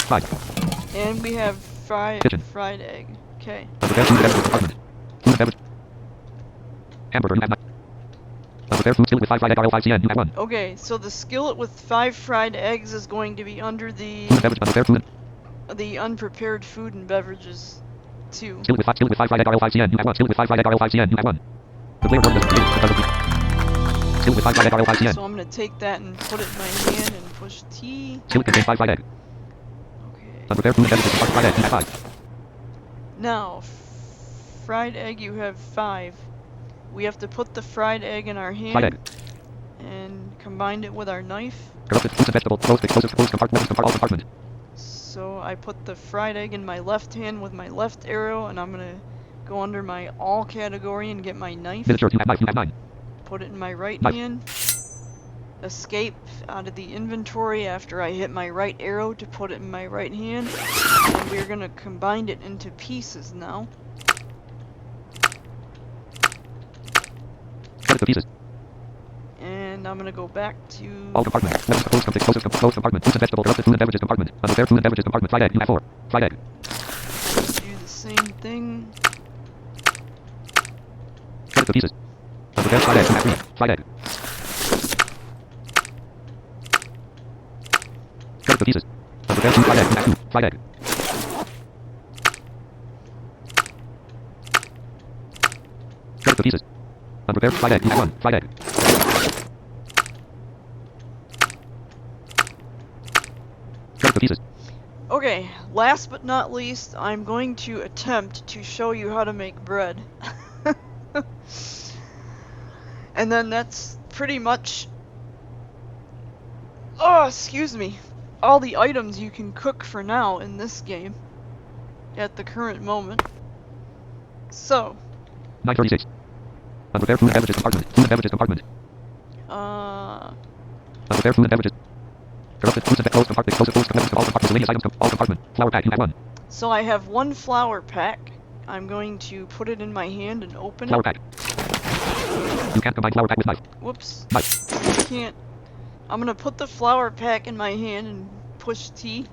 Five. And we have Kitchen. fried egg. Okay. Prepared food and beverages compartment. Food and beverage. Hamburger. You have 9. Prepared food. Skillet with 5 fried egg. RL5 CN. You have 1. Okay, so the skillet with 5 fried eggs is going to be under Food and beverage. Unprepared food. the unprepared food and beverages too. Skillet with 5 fried egg. RL5 CN. You have 1. Skillet with 5 fried egg. RL5 CN. You have 1. The player doesn't create because of the skillet with 5 fried egg. RL5 CN. So I'm gonna take that and put it in my hand and push T. Skillet contains 5 fried egg. Okay. Unprepared food and beverages compartment. Fried egg. You have 5. Now, fried egg you have 5. We have to put the fried egg in our Fried hand egg. and combine it with our knife. Corrupted foods and vegetables. Close compartment. All compartment. So I put the fried egg in my left hand with my left arrow, and I'm gonna go under my all category and get my knife. Miniature. You have 9. You have 9. Put it in my right Knife. hand. Escape out of the inventory after I hit my right arrow to put it in my right hand. And we're gonna combine it into pieces now. Cut it to pieces. And I'm gonna go back to All compartment. Close compartment. Foods and vegetables. Corrupted food and beverages compartment. Unprepared food and beverages compartment. Fried egg. You have 4. Fried egg. do the same thing. Cut it to pieces. Unprepared fried egg. You have 3. Fried egg. Cut it to pieces. Unprepared food fried egg. You have 2. Fried egg. Cut it to pieces. Unprepared fried egg. You have 1. Fried egg. Cut it to pieces. Okay, last but not least, I'm going to attempt to show you how to make bread. And then that's pretty much, oh, excuse me, all the items you can cook for now in this game at the current moment. So, 936. Unprepared food and beverages compartment. Food and beverages compartment. Prepared food and beverages. Corrupted foods and closed compartment. Close compartment. All compartments. Miscellaneous items. All compartment. Flour pack. You have one. So I have one flour pack. I'm going to put it in my hand and open Flour it. pack. You can't combine flour pack with knife. Whoops. Knife. I can't. I'm gonna put the flour pack in my hand and push T.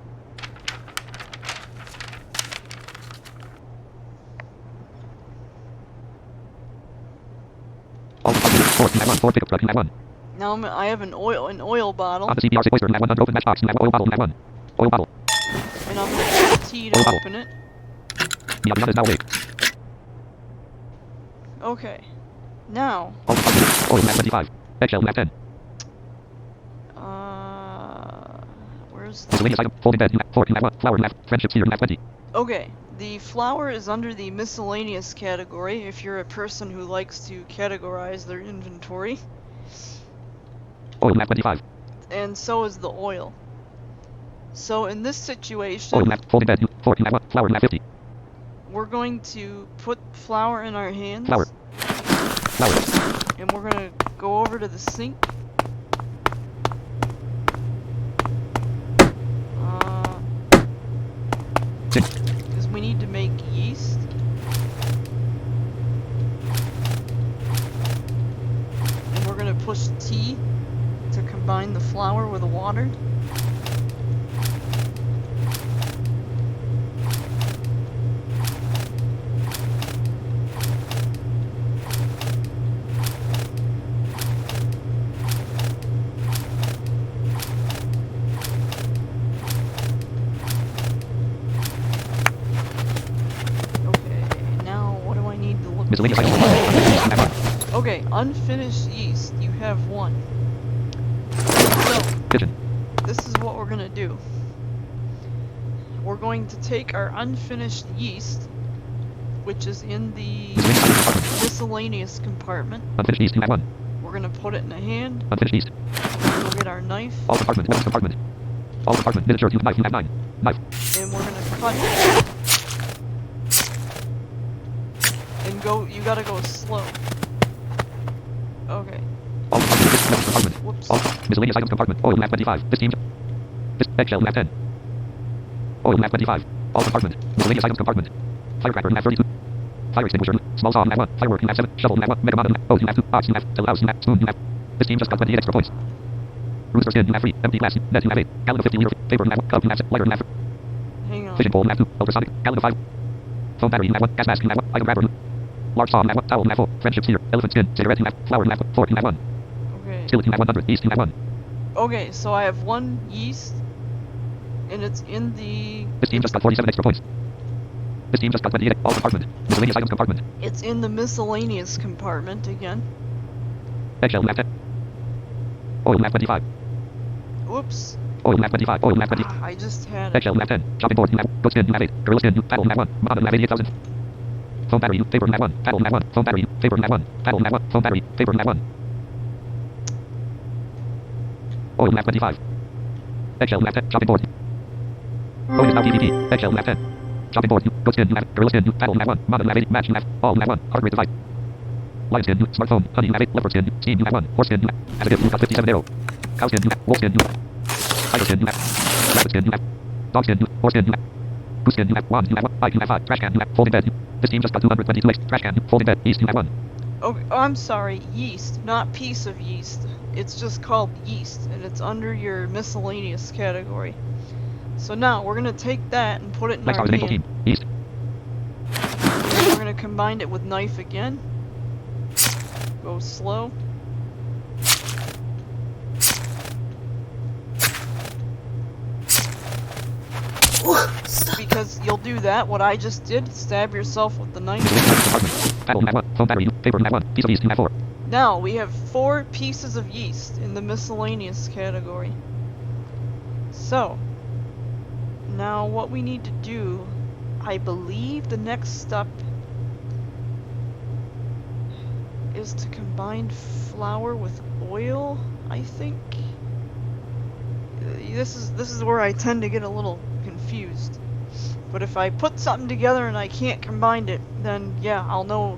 All compartments. Four. You have one. Four pickup truck. You have one. Now I have an oil bottle, On the CBR6 oyster. You have one. Unopened matchbox. You have oil bottle. You have one. Oil bottle. and I'm gonna push T to Oil bottle. open it. Miata is now awake. Okay. Now, All compartments. Oil map 25. Eggshell map 10. where's the... Miscellaneous item. Folding bed. You have 4. You have one. Flour map. Friendship sphere. You have 20. Okay, the flour is under the miscellaneous category if you're a person who likes to categorize their inventory, Oil map 25. and so is the oil. So in this Oil situation, map. Folding bed. 4. You have one. Flour map 50. we're going to put flour in our hands, Flour. Flour. and we're going to go over to the sink. Sink. Because we need to make yeast. And we're going to push T to combine the flour with the water. Miscellaneous items. Okay, unfinished yeast. You have one. So, Kitchen. this is what we're gonna do. We're going to take our unfinished yeast, which is in the miscellaneous compartment. Unfinished yeast. You have one. We're gonna put it in a hand. Unfinished yeast. We'll get our knife, All compartment. Weapons compartment. All compartment. Miniature. You have knife. You have 9. Knife. and we're gonna cut it. And go. You gotta go slow. Okay. All compartment. Weapons compartment. Whoops. All miscellaneous items compartment. Oil map 25. This team. This eggshell map 10. Oil map 25. All compartment. Miscellaneous items compartment. Firecracker map 32. Fire extinguisher. Small saw map 1. Firework map 7. Shovel map 1. Mega model map. Oh, you have 2. Box you have. Telehouse you have. Spoon you have. This team just got 28 extra points. Rooster skin you have 3. Empty glass. Net you have 8. Gallon of 50 liter. Paper you have 1. Cup you have 6. Lighter you have 4. Hang on. Fishing pole you have 2. Ultrasonic. Gallon of 5. Phone battery you have 1. Gas mask you have 1. Item grabber. Large saw you have 1. Towel you have 4. Friendship sphere. Elephant skin. Cigarette you have. Flour you have 4. You have 1. Okay. Skillet you have 100. Yeast you have 1. Okay, so I have one yeast, and it's in the... This team just got 47 extra points. This team just got 28. All compartment. Miscellaneous items compartment. It's in the miscellaneous compartment again. Eggshell map 10. Oil map 25. Whoops. Oil map 25. Oil map 20. I just had it. Eggshell map 10. Chopping board you have. Goat skin you have 8. Gorilla skin you. Paddle you have 1. Model you have 88,000. Phone battery you. Paper you have 1. Paddle you have 1. Phone battery you. Paper you have 1. Paddle you have 1. Phone battery. Paper you have 1. Oil map 25. Eggshell map 10. Chopping board. Oil is now PvP. Eggshell map 10. Chopping board you. Goat skin you have. Gorilla skin you. Paddle you have 1. Model you have 80. Match you have. All you have 1. Heart rate device. Lion skin you. Smartphone. Honey you have 8. Leopard skin you. Steam you have 1. Horse skin you have. As a gift you got 57 arrow. Cow skin you have. Wolf skin you have. Tiger skin you have. Rabbit skin you have. Dog skin you have. Horse skin you have. Goose skin you have. Wands you have 1. Bike you have 5. Trash can you have. Folding bed you. This team just got 222 eggs. Trash can you. Folding bed. Yeast you have 1. Oh, I'm sorry, yeast, not piece of yeast. It's just called yeast, and it's under your miscellaneous category. So now, we're gonna take that and put it in Next our house info hand. team. Yeast. And we're gonna combine it with knife again. Go slow. Because you'll do that, what I just did, stab yourself with the knife. Paddle you have 1. Phone battery you. Paper you have 1. Piece of yeast you have 4. Now, we have 4 pieces of yeast in the miscellaneous category. So, now what we need to do, I believe the next step is to combine flour with oil, I think. This is where I tend to get a little confused. But if I put something together and I can't combine it, then yeah, I'll know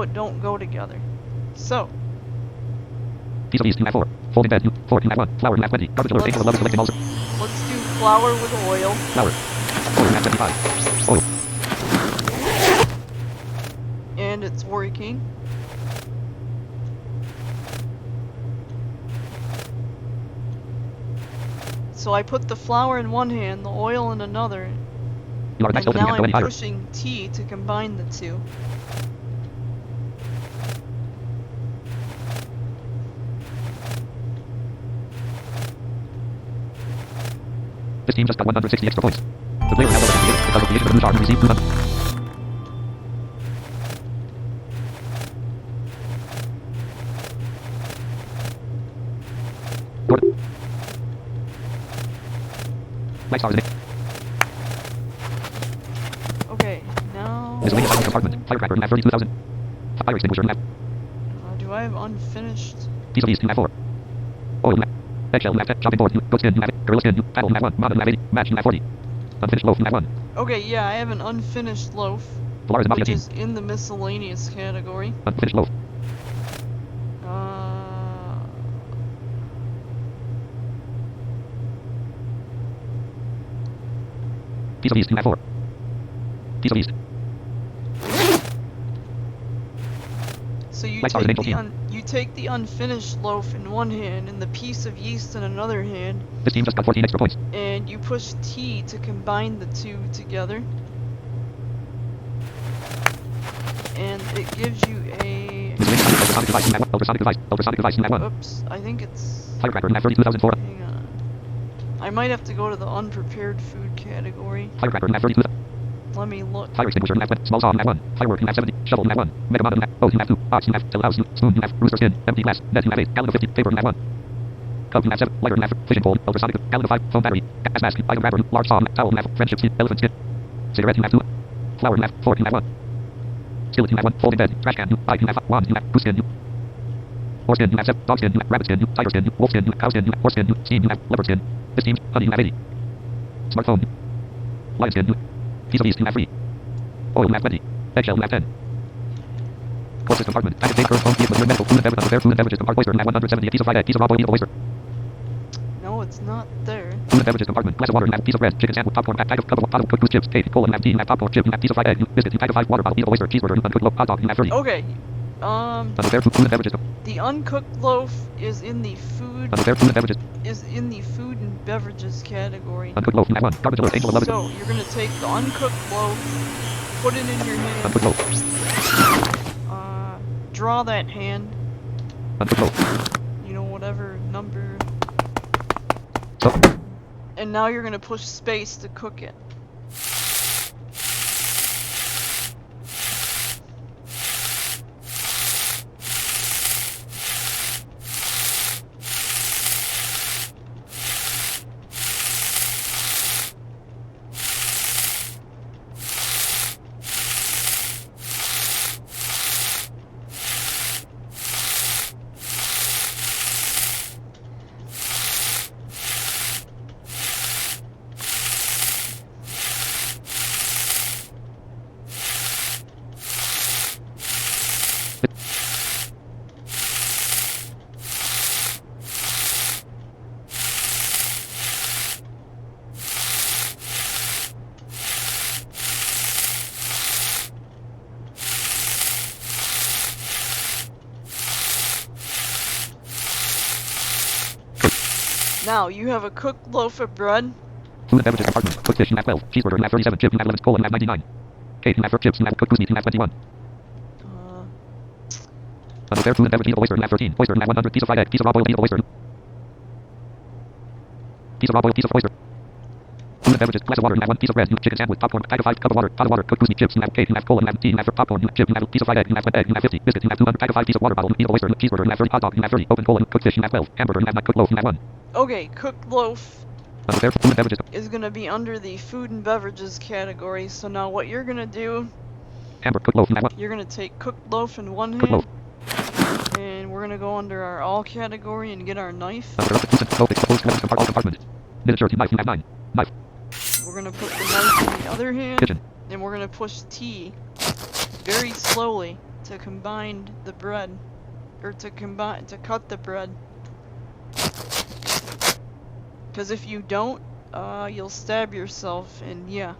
it don't go together. So, Piece of yeast you have 4. Folding bed. 4. You have 1. Flour. You have 20. Garbage alert. Angel of love is selecting all. Let's do flour with oil. Flour. Oil. You have 75. Oil. And it's working. So I put the flour in one hand, the oil in another, You are and next. Open. now Go I'm any higher. pushing T to combine the two. This team just got 160 extra points. The player has overcome because of creation of a new charge and received 200. Gordon. Light stars in it. Okay, now... Miscellaneous items compartment. Firecracker. You have 32,000. Fire extinguisher. You have. do I have unfinished? Piece of yeast. You have 4. Oil. You have. Eggshell. You have 10. Chopping board. You. Goat skin. You have it. Gorilla skin. You. Paddle. You have 1. Model. You have 80. Match. You have 40. Unfinished loaf. You have 1. Okay, yeah, I have an unfinished loaf, Polaris Mafia which team. is in the miscellaneous category. Unfinished loaf. Piece of yeast. You have 4. Piece of yeast. So you Light stars in take, Angel team. you take the unfinished loaf in one hand and the piece of yeast in another hand, This team just got 14 extra points. and you push T to combine the two together. And it gives you a... Miscellaneous items. Ultrasonic device. You have 1. Ultrasonic device. Ultrasonic device. You have 1. Oops, I think it's... Firecracker. You have 32,004. Hang on. I might have to go to the unprepared food category. Firecracker. You have 32,000. Let me look. Fire extinguisher. You have 1. Small saw. You have 1. Firework. You have 70. Shovel. You have 1. Mega model. You have. Oh, you have 2. Ox. You have. House. You. Spoon. You have. Rooster skin. Empty glass. Net. You have 8. Gallon of 50. Paper. You have 1. Cup. You have 7. Lighter. You have. Fishing pole. Ultrasonic. Gallon of 5. Foam battery. Gas mask. Item grabber. Large saw. Towel. You have. Friendship skin. Elephant skin. Cigarette. You have 2. Flour. You have 4. You have 1. Skillet. You have 1. Folding bed. Trash can. You. Pipe. You have 5. Wand. You have. Goose skin. You. Horse skin. You have 7. Dog skin. You have. Rabbit skin. You. Tiger skin. You. Wolf skin. You. Cow skin. You. Horse skin. You. Steam. You have. Leopard skin. This team. Honey. You have 80. Smartphone. Lion skin. You. Piece of yeast. You have 3. Oil. You have 20. Eggshell. You have 10. Courses compartment. Package current phone. Piece of medical food and beverage. Unprepared food and beverages compartment. Oyster. You have 170. A piece of fried egg. Piece of raw boiled meat of oyster. No, it's not there. Food and beverages compartment. Glass of water. You have piece of bread. Chicken sandwich. Popcorn. Pack of cup of cooked goose chips. Cake. Cola. You have tea. You have popcorn. Chip. You have piece of fried egg. You biscuit. You pack of 5 water bottle. Piece of oyster. Cheeseburger. You uncooked loaf. Hot dog. You have 30. Okay. Unprepared food and beverages. The uncooked loaf is in the food Unprepared food and beverages. and beverages category. Uncooked loaf. You have 1. Garbage alert. Angel of love. So you're gonna take the uncooked loaf, put it in your hand, Uncooked loaf. draw that hand, Uncooked loaf. you know, whatever number, So. and now you're gonna push space to cook it. Now you have a cooked loaf of bread. Food and beverages compartment. Cooked fish. You have 12. Cheeseburger. You have 37. Chip. You have 11. Cola. You have 99. Cake. You have chips. You have cooked goose meat. You have 21. Unprepared food and beverage. Piece of oyster. You have 13. Oyster. You have 100. Piece of fried egg. Piece of raw boiled meat of oyster. Piece of raw boiled piece of oyster. Food and beverages. Glass of water. You have 1 piece of bread. You have chicken sandwich. Popcorn. Pack of 5. Cup of water. Pot of water. Cooked goose meat. Chips. You have cake. You have cola. You have tea. You have popcorn. You have chip. You have piece of fried egg. You have egg. You have 50. Biscuit. You have 200. Pack of 5. Piece of water bottle. Piece of oyster. Cheeseburger. You have 30. Hot dog. You have 30. Open cola. Cooked fish. You have 12. Hamburger. You have 9. Cooked loaf. You have 1. Okay, cooked loaf Unprepared food and beverages. is gonna be under the food and beverages category. So now what you're gonna do, Hamburger. Cooked loaf. You have 1. you're gonna take cooked loaf in one Cooked hand, loaf. and we're gonna go under our all category and get our knife. Unprepared food and loaf. Exposed compartment. All compartment. Miniature. Knife. You have 9. Knife. We're gonna put the knife in the other hand, Kitchen. and we're gonna push T very slowly to combine the bread, or to cut the bread. Because if you don't, you'll stab yourself, and yeah.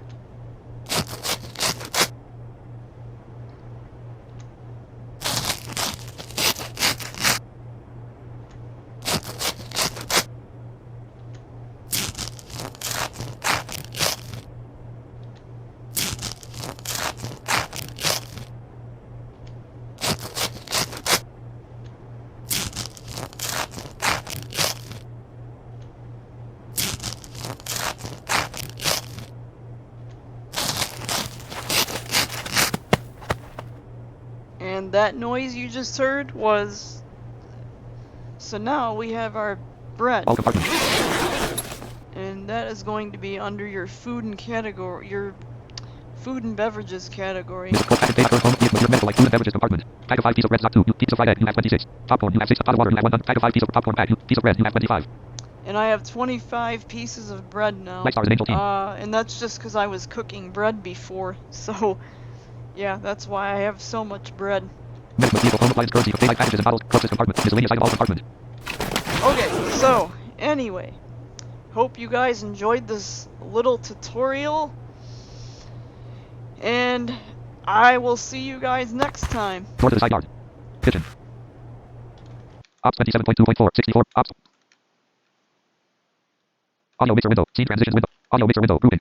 And that noise you just heard was... So now we have our bread. All compartments. And that is going to be under your food and category, your food and beverages category. Mrs. Cook, package data, current home, your medical, like food and beverages compartment. Pack of 5 piece of bread, stock 2. Piece of fried egg, you have 26. Popcorn, you have 6. Pot of water, you have 1. Pack of 5 piece of popcorn pack, piece of bread, you have 25. And I have 25 pieces of bread now. Light stars and angel team. And that's just because I was cooking bread before. So, yeah, that's why I have so much bread. Medical, vehicle, home appliance, currency, daylight packages and bottles, closest compartment. Miscellaneous item, all compartment. Okay, so, anyway. Hope you guys enjoyed this little tutorial. And I will see you guys next time. Door to the side yard. Kitchen. Ops 27.2.4, 64. Ops. Audio mixer window. Scene transitions window. Audio mixer window. Grouping.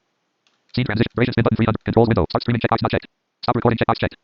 Scene transition. Gracious bin button 300. Controls window. Start streaming checkbox not checked. Stop recording checkbox checked.